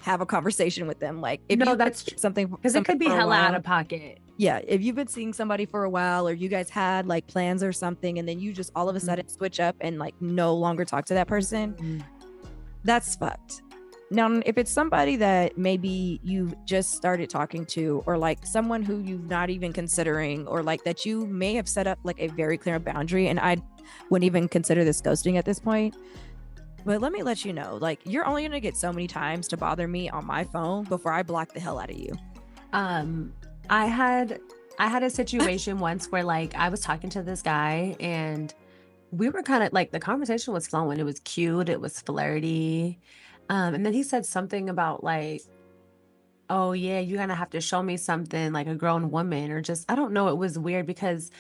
have a conversation with them. Like if that's something, because it could be hella out of pocket. Yeah, if you've been seeing somebody for a while or you guys had like plans or something and then you just all of a sudden switch up and like no longer talk to that person, that's fucked. Now, if it's somebody that maybe you've just started talking to or like someone who you've not even considering or like that you may have set up like a very clear boundary, and I wouldn't even consider this ghosting at this point. But let me let you know, like you're only going to get so many times to bother me on my phone before I block the hell out of you. I had a situation once where like I was talking to this guy and we were kind of like the conversation was flowing. It was cute. It was flirty. And then he said something about like, oh yeah, you're gonna have to show me something like a grown woman or just, I don't know. It was weird because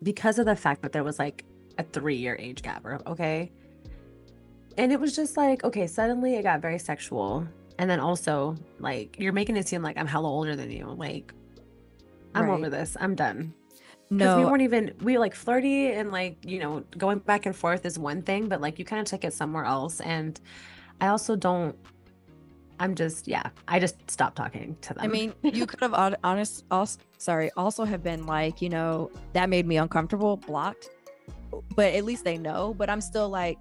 of the fact that there was like a 3-year age gap, okay? And it was just like, okay, suddenly it got very sexual. And then also like, you're making it seem like I'm hella older than you. Like, I'm over this. I'm done. No, we like flirty and like, you know, going back and forth is one thing, but like you kind of took it somewhere else. And I also don't, I just stopped talking to them. I mean, you could have also have been like, you know, that made me uncomfortable, blocked, but at least they know. But I'm still like,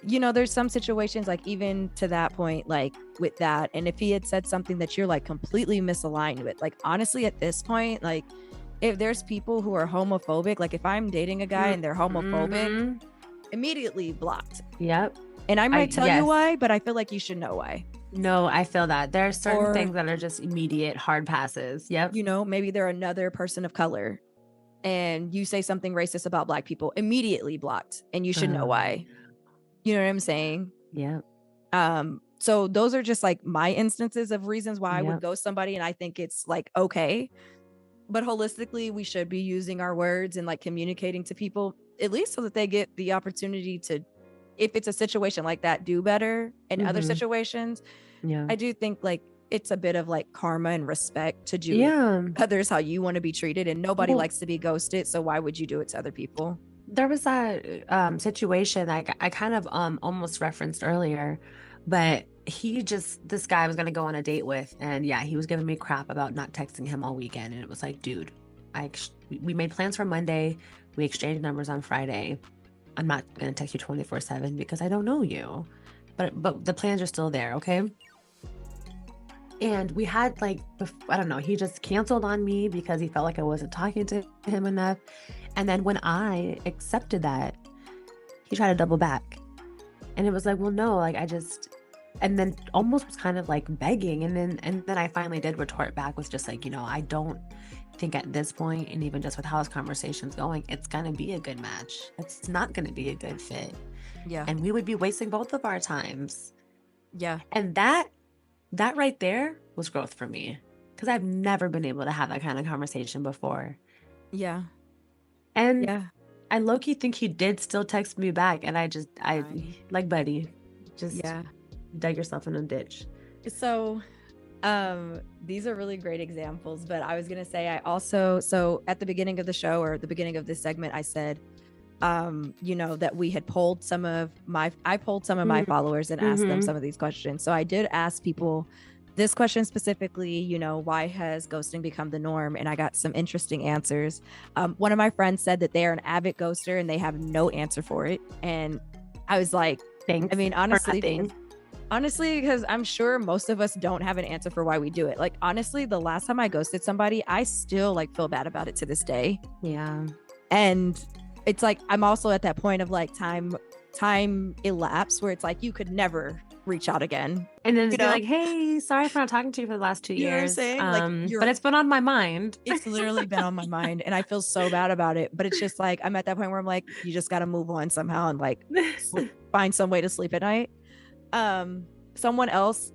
you know, there's some situations like even to that point, like with that. And if he had said something that you're like completely misaligned with, like honestly, at this point, like if there's people who are homophobic, like if I'm dating a guy and they're homophobic, immediately blocked. Yep. And I might tell you why, but I feel like you should know why. No, I feel that. There are certain things that are just immediate hard passes. Yep. You know, maybe they're another person of color and you say something racist about Black people, immediately blocked. And you should know why. You know what I'm saying? Yeah. So those are just like my instances of reasons why I would ghost somebody. And I think it's like, okay. But holistically, we should be using our words and like communicating to people, at least so that they get the opportunity to, if it's a situation like that, do better in other situations. Yeah. I do think like it's a bit of like karma and respect to do others how you want to be treated, and nobody likes to be ghosted. So why would you do it to other people? There was that situation that I kind of almost referenced earlier, but this guy was going to go on a date with, and he was giving me crap about not texting him all weekend. And it was like, dude, we made plans for Monday. We exchanged numbers on Friday. I'm not going to text you 24/7 because I don't know you, but the plans are still there. Okay. And we had like, I don't know, he just canceled on me because he felt like I wasn't talking to him enough. And then when I accepted that, he tried to double back. And it was like, well, no, like and then almost was kind of like begging. And then I finally did retort back with just like, you know, I don't think at this point, and even just with how this conversation's going, it's going to be a good match. It's not going to be a good fit. Yeah. And we would be wasting both of our times. Yeah. And that right there was growth for me, because I've never been able to have that kind of conversation before. Yeah. And I low-key think he did still text me back, and I like, buddy, just dug yourself in a ditch. So these are really great examples, but I was gonna say so at the beginning of the show, or the beginning of this segment, I said you know, that we had polled some of my followers and asked them some of these questions. So I did ask people this question specifically, you know, why has ghosting become the norm? And I got some interesting answers. One of my friends said that they are an avid ghoster and they have no answer for it. And I was like, Thanks. I mean, for nothing. honestly, because I'm sure most of us don't have an answer for why we do it. Like, honestly, the last time I ghosted somebody, I still like feel bad about it to this day. Yeah. And it's like, I'm also at that point of like time elapsed where it's like, you could never reach out again. And then You be know? like, hey, sorry for not talking to you for the last 2 You know what I'm years. saying? Like, But it's been on my mind. It's literally been on my mind and I feel so bad about it. But it's just like, I'm at that point where I'm like, you just got to move on somehow and like find some way to sleep at night. Someone else,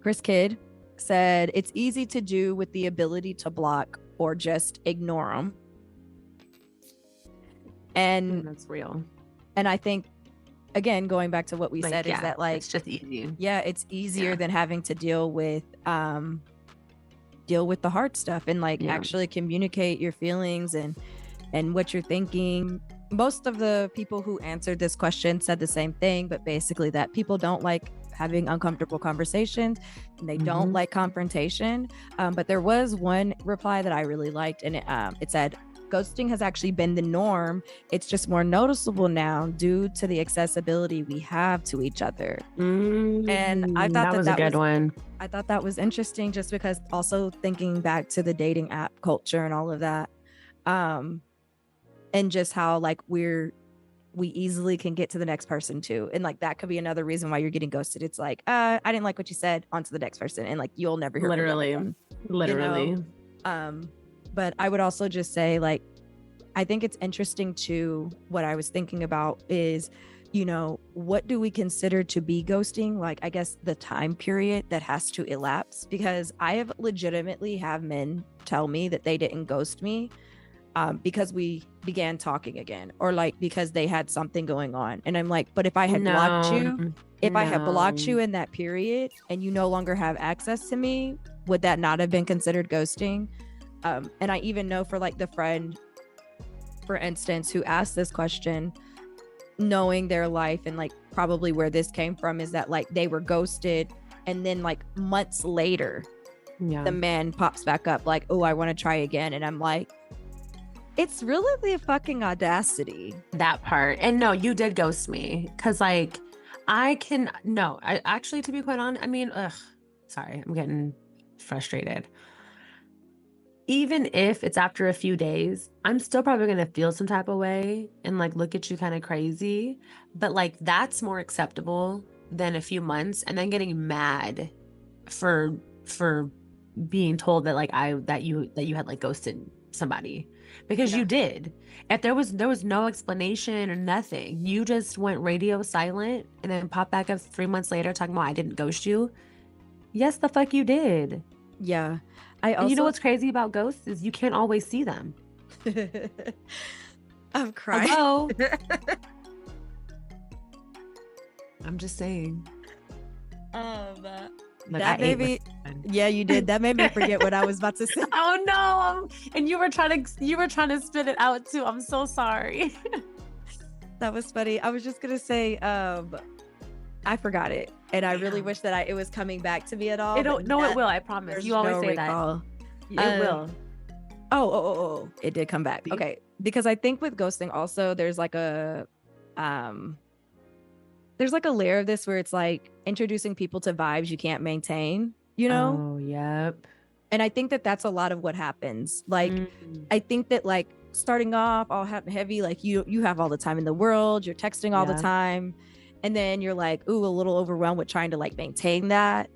Chris Kidd, said it's easy to do with the ability to block or just ignore them. And that's real. And I think, again, going back to what we said, is that like, it's just easy. Yeah, it's easier than having to deal with the hard stuff and like actually communicate your feelings and what you're thinking. Most of the people who answered this question said the same thing, but basically that people don't like having uncomfortable conversations and they don't like confrontation. But there was one reply that I really liked, and it said, ghosting has actually been the norm. It's just more noticeable now due to the accessibility we have to each other. And I thought that was a good one. I thought that was interesting, just because also thinking back to the dating app culture and all of that, and just how like we easily can get to the next person too, and like that could be another reason why you're getting ghosted. It's like, I didn't like what you said, on to the next person, and like you'll never hear literally from them, literally. You know? But I would also just say, like, I think it's interesting too, what I was thinking about is, you know, what do we consider to be ghosting? Like, I guess the time period that has to elapse, because I have legitimately have men tell me that they didn't ghost me because we began talking again, or like because they had something going on. And I'm like, but if I had blocked you, I had blocked you in that period and you no longer have access to me, would that not have been considered ghosting? And I even know for like the friend, for instance, who asked this question, knowing their life and like probably where this came from, is that like they were ghosted and then like months later, the man pops back up like, oh, I want to try again. And I'm like, it's really the fucking audacity. That part. And no, you did ghost me. Cause like I actually, to be quite honest, I mean, sorry, I'm getting frustrated. Even if it's after a few days, I'm still probably going to feel some type of way and like look at you kind of crazy. But like that's more acceptable than a few months and then getting mad for being told that like that you had like ghosted somebody, because you did. If there was no explanation or nothing, you just went radio silent and then popped back up 3 months later talking about I didn't ghost you. Yes, the fuck you did. Yeah. And you know what's crazy about ghosts is you can't always see them. I'm crying. Hello? I'm just saying. That made me, yeah, you did. That made me forget what I was about to say. Oh no! And you were trying to spit it out too. I'm so sorry. That was funny. I was just gonna say, I forgot it, and I really wish that it was coming back to me at all. It will. I promise. You always say that. It will. Oh! It did come back. Okay, because I think with ghosting also, there's like a layer of this where it's like introducing people to vibes you can't maintain. You know? Oh, yep. And I think that that's a lot of what happens. Like, I think that like starting off all heavy, like you have all the time in the world, you're texting all the time. And then you're like, ooh, a little overwhelmed with trying to like maintain that.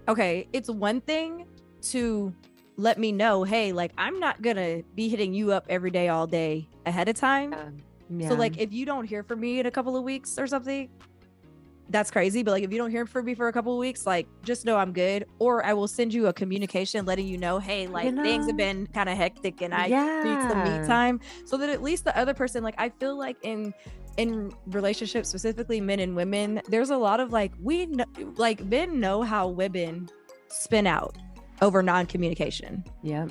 Okay, it's one thing to let me know, hey, like I'm not gonna be hitting you up every day, all day ahead of time. So like if you don't hear from me in a couple of weeks or something, that's crazy. But like if you don't hear from me for a couple of weeks, like just know I'm good. Or I will send you a communication letting you know, hey, like things have been kind of hectic and I need some me time. So that at least the other person, like I feel like in relationships, specifically men and women, there's a lot of like men know how women spin out over non-communication. Yeah.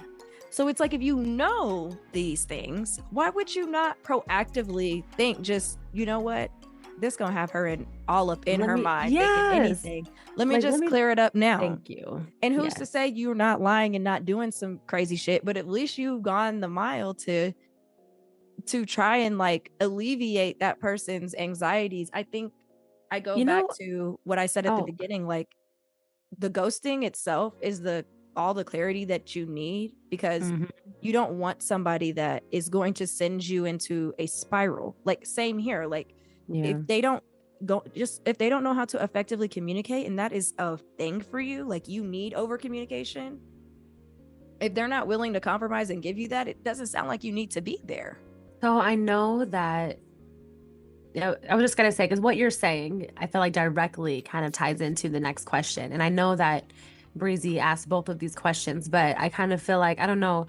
So it's like, if you know these things, why would you not proactively think, just, you know what, this gonna have her all up in her mind thinking anything. Let me clear it up now. Thank you. And who's to say you're not lying and not doing some crazy shit, but at least you've gone the mile to to try and like alleviate that person's anxieties. I think I go back to what I said at the beginning, like the ghosting itself is all the clarity that you need, because you don't want somebody that is going to send you into a spiral. Like same here, like if they don't know how to effectively communicate, and that is a thing for you, like you need over communication, if they're not willing to compromise and give you that, it doesn't sound like you need to be there. So I know that, I was just going to say, because what you're saying, I feel like directly kind of ties into the next question. And I know that Breezy asked both of these questions, but I kind of feel like, I don't know,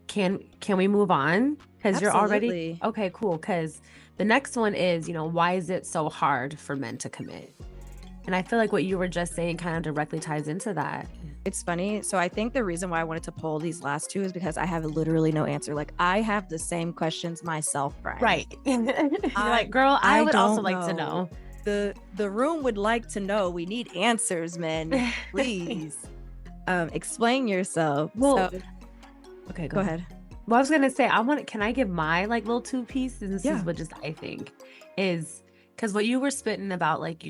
can we move on? Because you're already, okay, cool. Because the next one is, why is it so hard for men to commit? And I feel like what you were just saying kind of directly ties into that. It's funny. So I think the reason why I wanted to pull these last two is because I have literally no answer. Like I have the same questions myself, Brian. Right. You're like, girl, I would also like to know. The room would like to know. We need answers, men. Please. Explain yourself. Well, okay, go ahead. Well, I was gonna say, can I give my like little two pieces? This is what just I think is, because what you were spitting about, like,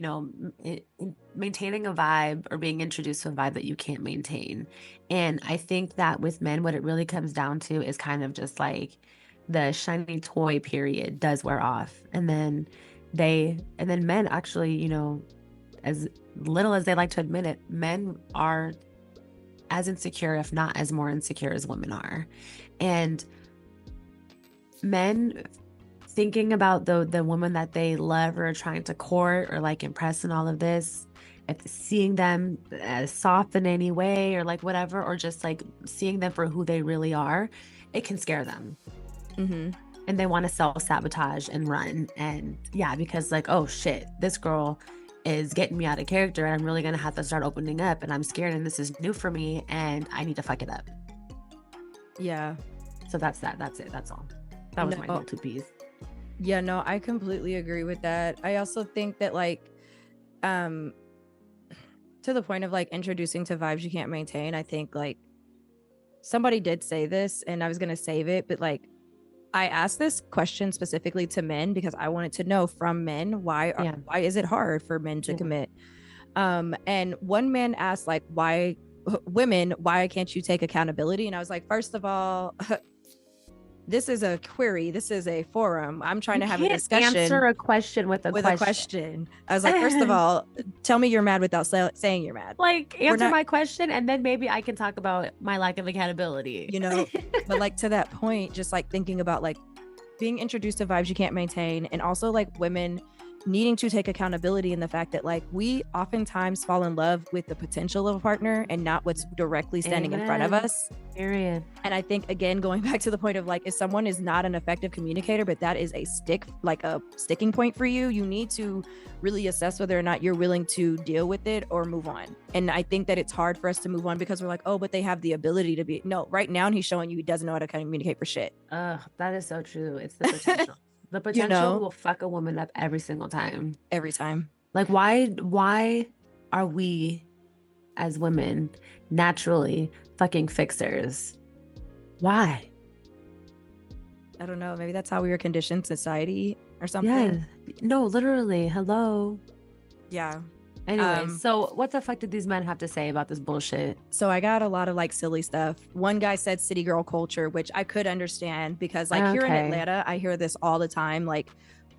maintaining a vibe or being introduced to a vibe that you can't maintain. And I think that with men, what it really comes down to is kind of just like the shiny toy period does wear off. And then men actually, as little as they like to admit it, men are as insecure, if not as more insecure as women are. And men thinking about the woman that they love or are trying to court or like impress and all of this, if seeing them as soft in any way or like whatever, or just like seeing them for who they really are, it can scare them. And they want to self-sabotage and run. And because like, oh shit, this girl is getting me out of character and I'm really going to have to start opening up and I'm scared and this is new for me and I need to fuck it up. Yeah. So that's it. That's all. That was my little two P's. Yeah, no, I completely agree with that. I also think that like, to the point of like introducing to vibes you can't maintain, I think like somebody did say this and I was going to save it, but like I asked this question specifically to men because I wanted to know from men, why is it hard for men to commit? And one man asked like, why can't you take accountability? And I was like, first of all, this is a query. This is a forum. I'm trying to have a discussion. Answer a question with a question. I was like, first of all, tell me you're mad without saying you're mad. Like, answer my question, and then maybe I can talk about my lack of accountability. But like to that point, just like thinking about like being introduced to vibes you can't maintain, and also like women needing to take accountability in the fact that like we oftentimes fall in love with the potential of a partner and not what's directly standing in front of us. Period. And I think, again, going back to the point of like, if someone is not an effective communicator, but that is a sticking point for you, you need to really assess whether or not you're willing to deal with it or move on. And I think that it's hard for us to move on because we're like, oh, but they have the ability to be. No, right now he's showing you he doesn't know how to communicate for shit. That is so true. It's the potential. The potential will fuck a woman up every single time. Every time. Like, why are we as women naturally fucking fixers? Why? I don't know. Maybe that's how we were conditioned in society or something. Yeah. No, literally. Hello. Yeah. Anyway, so what the fuck did these men have to say about this bullshit? So I got a lot of like silly stuff. One guy said city girl culture, which I could understand because like here in Atlanta, I hear this all the time. Like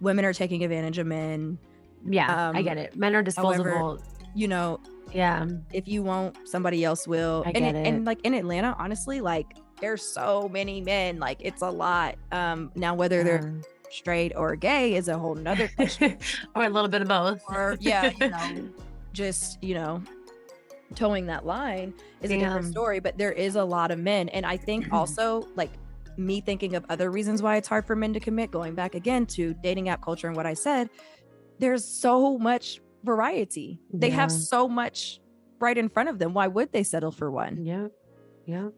women are taking advantage of men. Yeah, I get it. Men are disposable. However, yeah. If you won't, somebody else will. I get it. And like in Atlanta, honestly, like there's so many men. Like it's a lot. Now whether they're straight or gay is a whole nother question. Or a little bit of both. Or just towing that line is a different story. But there is a lot of men, and I think also like me thinking of other reasons why it's hard for men to commit, going back again to dating app culture and what I said, there's so much variety. They have so much right in front of them. Why would they settle for one? Yeah.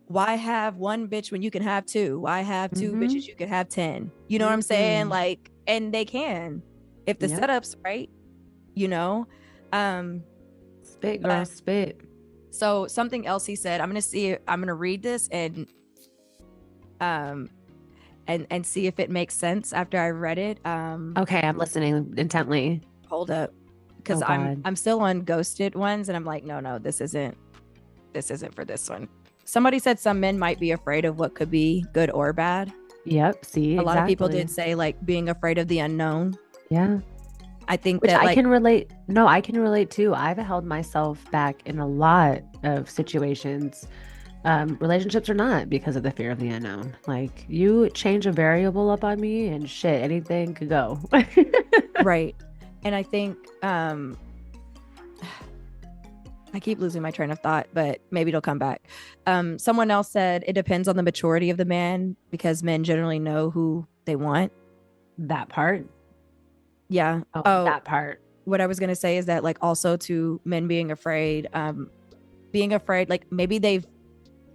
Why have one bitch when you can have two? Why have two bitches you could have 10? You know what I'm saying? Like, and they can if the setup's right, Spit, girl, spit. So something else he said, I'm gonna read this, and and see if it makes sense after I read it. Okay, I'm listening intently. Hold up, because I'm still on ghosted ones, and I'm like, no, this isn't for this one. Somebody said some men might be afraid of what could be good or bad. Yep. See, a lot of people did say like being afraid of the unknown. Yeah. I think which that I can relate. No, I can relate too. I've held myself back in a lot of situations, relationships or not, because of the fear of the unknown. Like, you change a variable up on me and shit, anything could go. Right. And I think I keep losing my train of thought, but maybe it'll come back. Someone else said it depends on the maturity of the man, because men generally know who they want. That part. Yeah. Oh, that part. What I was going to say is that, like, also to men being afraid, like maybe they've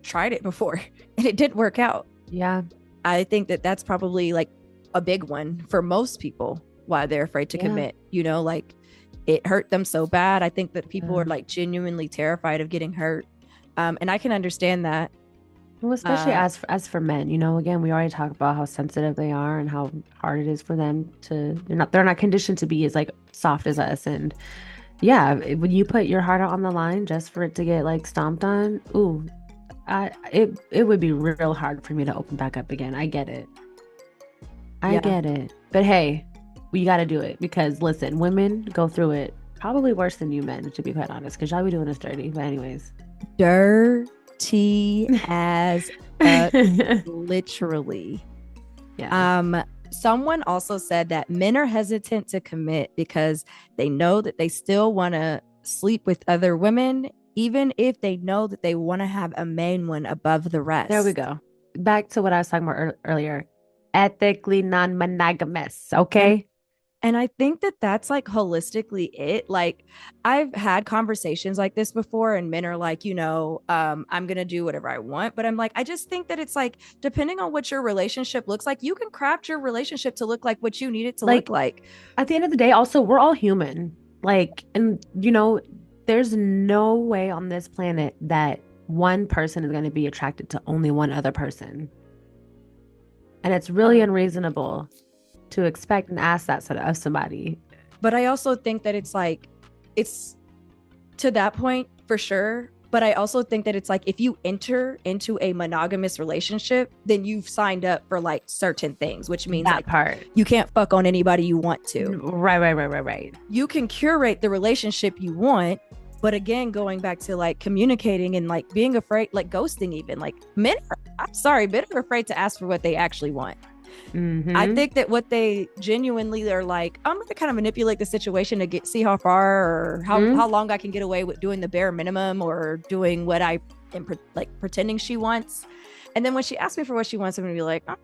tried it before and it didn't work out. Yeah. I think that that's probably like a big one for most people, why they're afraid to commit, you know, like it hurt them so bad. I think that people are like genuinely terrified of getting hurt. And I can understand that. Well, especially as for men, you know, again, we already talked about how sensitive they are and how hard it is for them to, they're not conditioned to be as like soft as us. And yeah, when you put your heart out on the line just for it to get like stomped on, ooh, it would be real hard for me to open back up again. I get it. I get it. But hey, we got to do it, because listen, women go through it probably worse than you men, to be quite honest, because y'all be doing us dirty. But anyways. Dirty as literally. Yeah. Someone also said that men are hesitant to commit because they know that they still want to sleep with other women, even if they know that they want to have a main one above the rest. There we go. Back to what I was talking about earlier. Ethically non-monogamous. Okay. And I think that that's like holistically it. Like, I've had conversations like this before, and men are like, you know, I'm going to do whatever I want. But I'm like, I just think that it's like, depending on what your relationship looks like, you can craft your relationship to look like what you need it to look like. At the end of the day, also, we're all human. Like, and you know, there's no way on this planet that one person is going to be attracted to only one other person. And it's really unreasonable to expect and ask that of somebody. But I also think that it's like, it's to that point for sure. But I also think that it's like, if you enter into a monogamous relationship, then you've signed up for like certain things, which means that like part. You can't fuck on anybody you want to. Right. You can curate the relationship you want. But again, going back to like communicating and like being afraid, like ghosting, even like men are afraid to ask for what they actually want. Mm-hmm. I think that what they genuinely are like, I'm going to kind of manipulate the situation to see how far or how long I can get away with doing the bare minimum or doing what I am pretending she wants. And then when she asks me for what she wants, I'm going to be like, oh,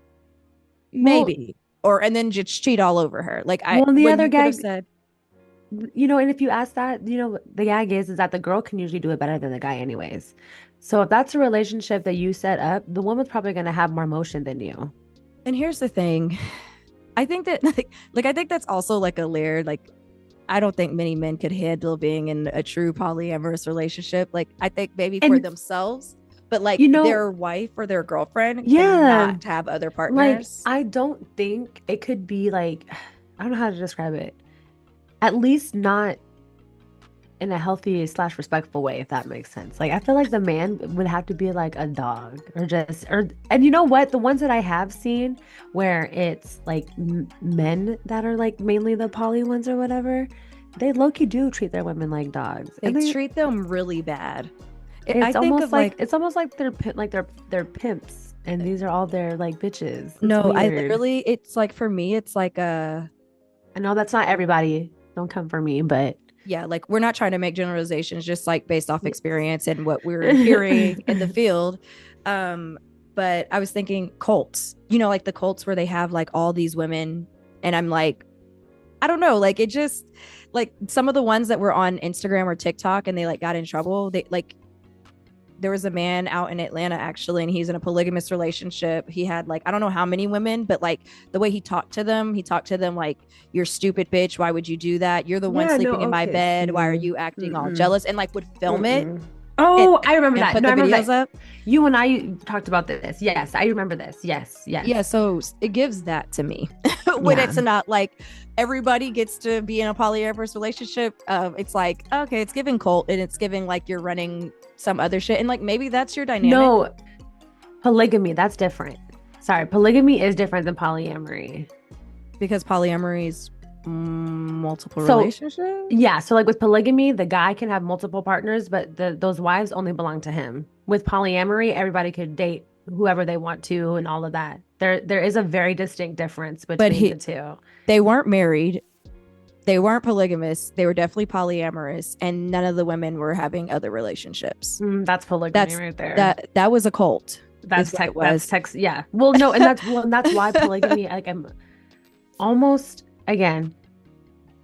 maybe. And then just cheat all over her. Like, the other guy said, you know, and if you ask that, you know, the gag is that the girl can usually do it better than the guy anyways. So if that's a relationship that you set up, the woman's probably going to have more motion than you. And here's the thing. I think that I think that's also like a layer. Like, I don't think many men could handle being in a true polyamorous relationship. Like, I think maybe for themselves, but like, you know, their wife or their girlfriend cannot have other partners. Like, I don't think it could be like, I don't know how to describe it. At least not in a healthy / respectful way, if that makes sense. Like, I feel like the man would have to be like a dog and you know what? The ones that I have seen where it's like men that are like mainly the poly ones or whatever, they low-key do treat their women like dogs. They treat them really bad. It's almost like they're pimps and these are all their like bitches. It's like, for me, it's like I know that's not everybody. Don't come for me, but yeah, like, we're not trying to make generalizations, just like based off experience and what we're hearing in the field. But I was thinking cults, you know, like the cults where they have like all these women, and I'm like, I don't know, like, it just like some of the ones that were on Instagram or TikTok and they like got in trouble. They like, there was a man out in Atlanta actually, and he's in a polygamous relationship. He had like, I don't know how many women, but like the way he talked to them like, you're stupid bitch. Why would you do that? You're the one sleeping in my bed. Why are you acting all jealous? And like would film it. Oh, I remember and that. put No, the I remember videos that. up. You and I talked about this. Yes, I remember this. Yes, yes. Yeah, so it gives that to me when Yeah. it's not like everybody gets to be in a polyamorous relationship. It's like, okay, it's giving cult and it's giving like you're running some other shit, and like maybe that's your dynamic. No, polygamy, that's different. Sorry, polygamy is different than polyamory. Because polyamory is multiple So, relationships. yeah, so like with polygamy, the guy can have multiple partners, but those wives only belong to him. With polyamory, everybody could date whoever they want to and all of that. There is a very distinct difference between the two. They weren't married. They weren't polygamous. They were definitely polyamorous, and none of the women were having other relationships. That's polygamy right there. That was a cult. That's yeah. Well, no, and that's why polygamy, like, I'm almost, again,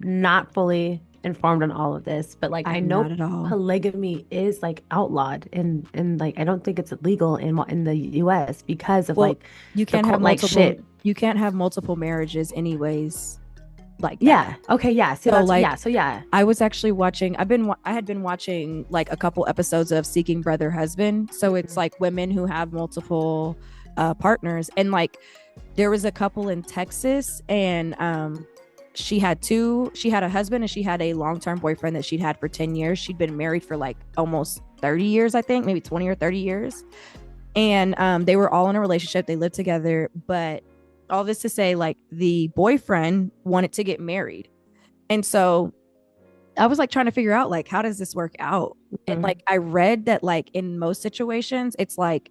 not fully informed on all of this, but like I know polygamy is like outlawed and like I don't think it's illegal in the US because of like you can't have multiple you can't have multiple marriages anyways. Like yeah. Okay, yeah. So that's, like, yeah. So yeah. I was actually watching I had been watching like a couple episodes of Seeking Brother Husband. So it's like women who have multiple partners, and like there was a couple in Texas, and she had a husband and she had a long-term boyfriend that she'd had for 10 years. She'd been married for like almost 30 years, I think, maybe 20 or 30 years. And they were all in a relationship. They lived together. But all this to say, like, the boyfriend wanted to get married. And so I was like trying to figure out, like, how does this work out? And like, I read that like in most situations, it's like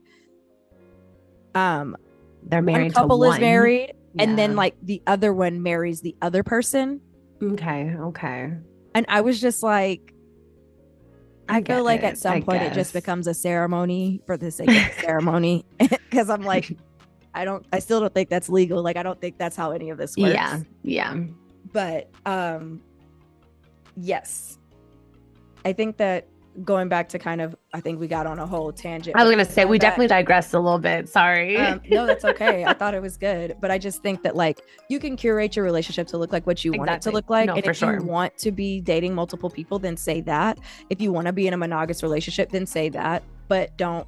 they're married, one couple to one. is married. Yeah. And then like the other one marries the other person. Okay. And I was just like, I feel like at some point it just becomes a ceremony for the sake of the ceremony. Because I'm like, I still don't think that's legal. Like, I don't think that's how any of this works. Yeah. But yes, I think that going back to kind of, I think we got on a whole tangent. I was gonna say we definitely digressed a little bit. Sorry. No, that's okay. I thought it was good, but I just think that like you can curate your relationship to look like what you want it to look like. No, and if you want to be dating multiple people, then say that. If you want to be in a monogamous relationship, then say that. But don't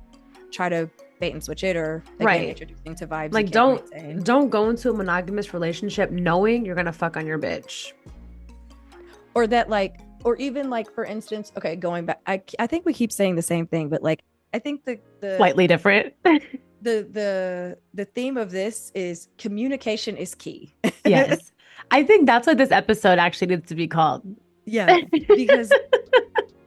try to bait and switch it or introducing to vibes. Like don't go into a monogamous relationship knowing you're gonna fuck on your bitch, or that like. Or even like, for instance, okay, going back, I think we keep saying the same thing, but like, I think the slightly different. the theme of this is communication is key. Yes. I think that's what this episode actually needs to be called. Yeah. Because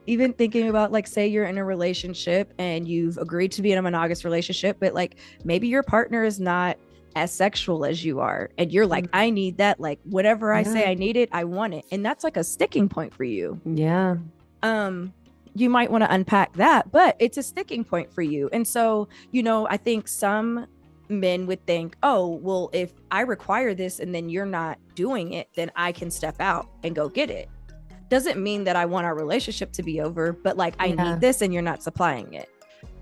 even thinking about like, say you're in a relationship and you've agreed to be in a monogamous relationship, but like maybe your partner is not as sexual as you are, and you're like, I need that, like whatever I say I need it, I want it, and that's like a sticking point for you. You might want to unpack that, but it's a sticking point for you. And so, you know, I think some men would think, oh well, if I require this and then you're not doing it, then I can step out and go get it. Doesn't mean that I want our relationship to be over, but like I need this and you're not supplying it,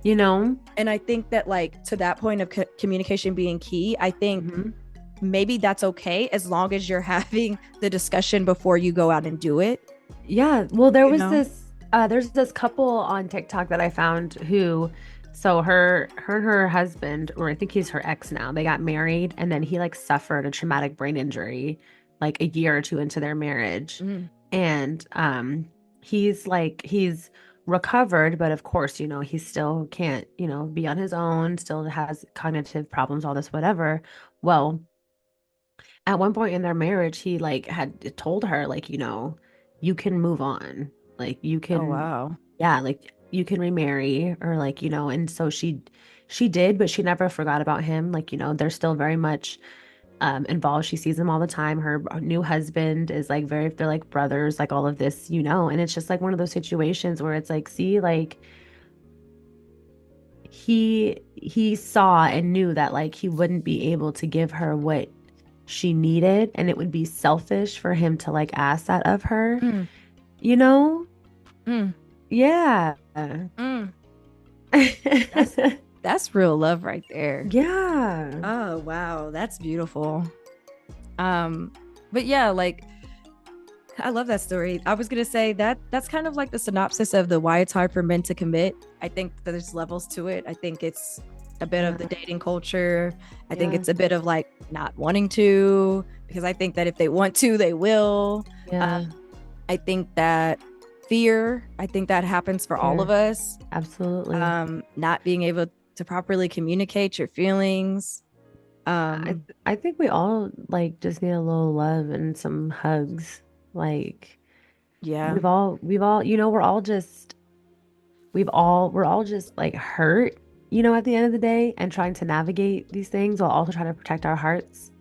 you know? And I think that like to that point of communication being key, I think maybe that's okay as long as you're having the discussion before you go out and do it. Yeah. Well, there's this couple on TikTok that I found who, so her and her husband, or I think he's her ex now, they got married and then he like suffered a traumatic brain injury like a year or two into their marriage. And he's recovered, but of course, you know, he still can't, you know, be on his own, still has cognitive problems, all this, whatever. Well, at one point in their marriage, he like had told her, like, you know, you can move on, like you can, like you can remarry, or like, you know. And so she did, but she never forgot about him. Like, you know, they're still very much involved. She sees him all the time. Her new husband is like they're like brothers, like all of this, you know. And it's just like one of those situations where it's like, see, like he saw and knew that like he wouldn't be able to give her what she needed, and it would be selfish for him to like ask that of her, you know. Yeah. That's real love right there. Yeah. Oh, wow. That's beautiful. But yeah, like I love that story. I was gonna say that's kind of like the synopsis of the why it's hard for men to commit. I think that there's levels to it. I think it's a bit of the dating culture. I think it's a bit of like not wanting to, because I think that if they want to, they will. I think that fear, I think that happens for all of us. Absolutely. Not being able to properly communicate your feelings. I think we all like just need a little love and some hugs. Like, we've all, we're all just like hurt, at the end of the day, and trying to navigate these things while also trying to protect our hearts,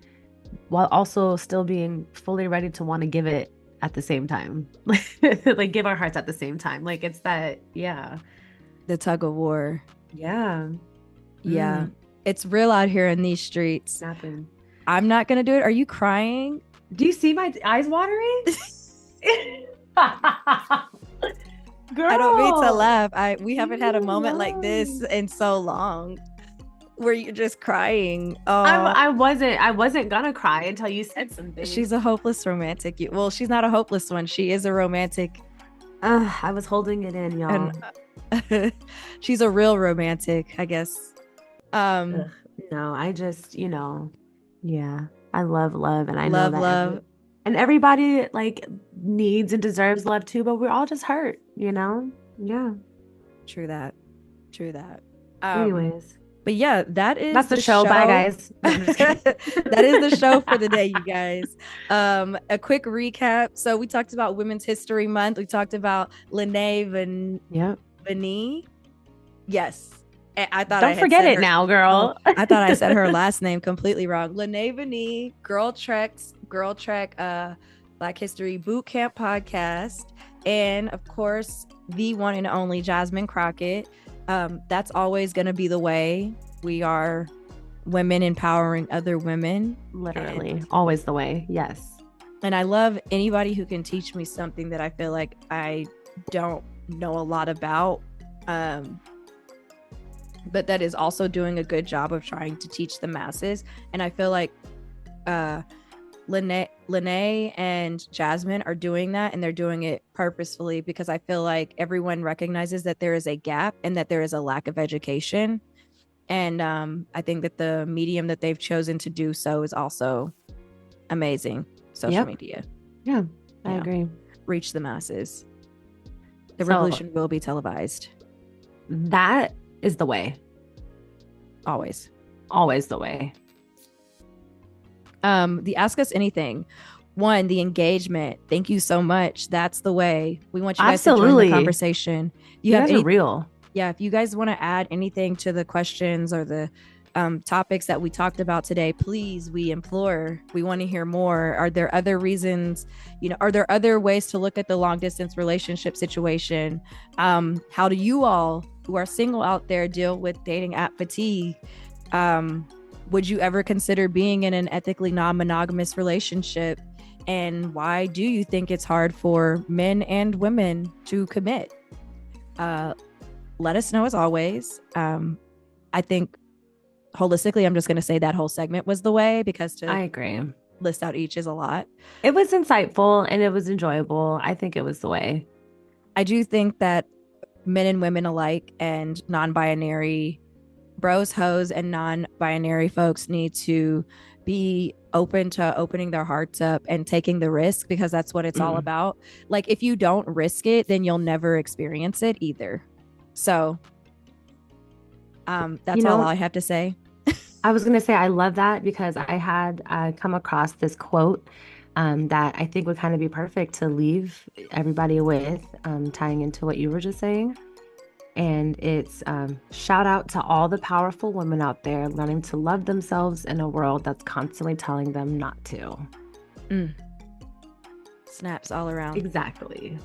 while also still being fully ready to want to give it at the same time. Like give our hearts at the same time. Like it's that, the tug of war. Yeah. It's real out here in these streets. Nothing. I'm not gonna do it. Are you crying? Do you see my eyes watering? Girl. I don't mean to laugh. We haven't had a moment like this in so long where you're just crying. Oh, I wasn't gonna cry until you said something. She's a hopeless romantic. Well, she's not a hopeless one. She is a romantic. I was holding it in, y'all. And, she's a real romantic, I guess. No, I just, I love love, and I know that love. And everybody like needs and deserves love too, but we're all just hurt, Yeah. True that. Anyways. But that's the show. Bye, guys. That is the show for the day, you guys. A quick recap. So we talked about Women's History Month. We talked about Lene Vanille. Yes. I thought don't forget it now, girl. I thought I said her last name completely wrong. Lene Vanille, Girl Trek Black History Boot Camp podcast, and of course the one and only Jasmine Crockett. That's always going to be the way. We are women empowering other women. Literally, always the way. Yes. And I love anybody who can teach me something that I feel like I don't know a lot about. But that is also doing a good job of trying to teach the masses. And I feel like Lene and Jasmine are doing that, and they're doing it purposefully, because I feel like everyone recognizes that there is a gap and that there is a lack of education. And I think that the medium that they've chosen to do so is also amazing. Social media. Yeah, I agree. Reach the masses. The revolution will be televised. That is the way. Always the way. The Ask Us Anything. One, the engagement. Thank you so much. That's the way. We want you guys to join the conversation. You guys are real. Yeah, if you guys want to add anything to the questions or the topics that we talked about today, please, we implore. We want to hear more. Are there other reasons? Are there other ways to look at the long distance relationship situation? How do you all who are single out there deal with dating app fatigue? Would you ever consider being in an ethically non-monogamous relationship? And why do you think it's hard for men and women to commit? Let us know, as always. I think holistically, I'm just going to say that whole segment was the way, because I agree. List out each is a lot. It was insightful and it was enjoyable. I think it was the way. I do think that men and women alike, and non-binary bros, hoes, and non-binary folks need to be open to opening their hearts up and taking the risk, because that's what it's all about. Like, if you don't risk it, then you'll never experience it either. So that's all I have to say. I was going to say, I love that, because I had come across this quote that I think would kind of be perfect to leave everybody with, tying into what you were just saying. And it's shout out to all the powerful women out there learning to love themselves in a world that's constantly telling them not to. Snaps all around. Exactly.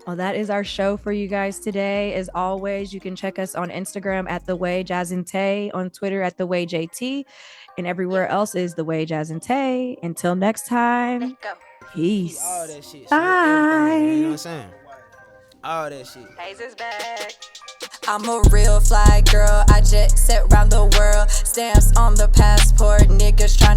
Well, that is our show for you guys today. As always, you can check us on Instagram at The Way Jazz Tae, on Twitter at The Way JT, and everywhere else is The Way Jazz Tae. Until next time, peace. All that shit. Bye. You know what I'm saying? All that shit. Hayes is back. I'm a real fly girl. I just sit around the world. Stamps on the passport. Niggas try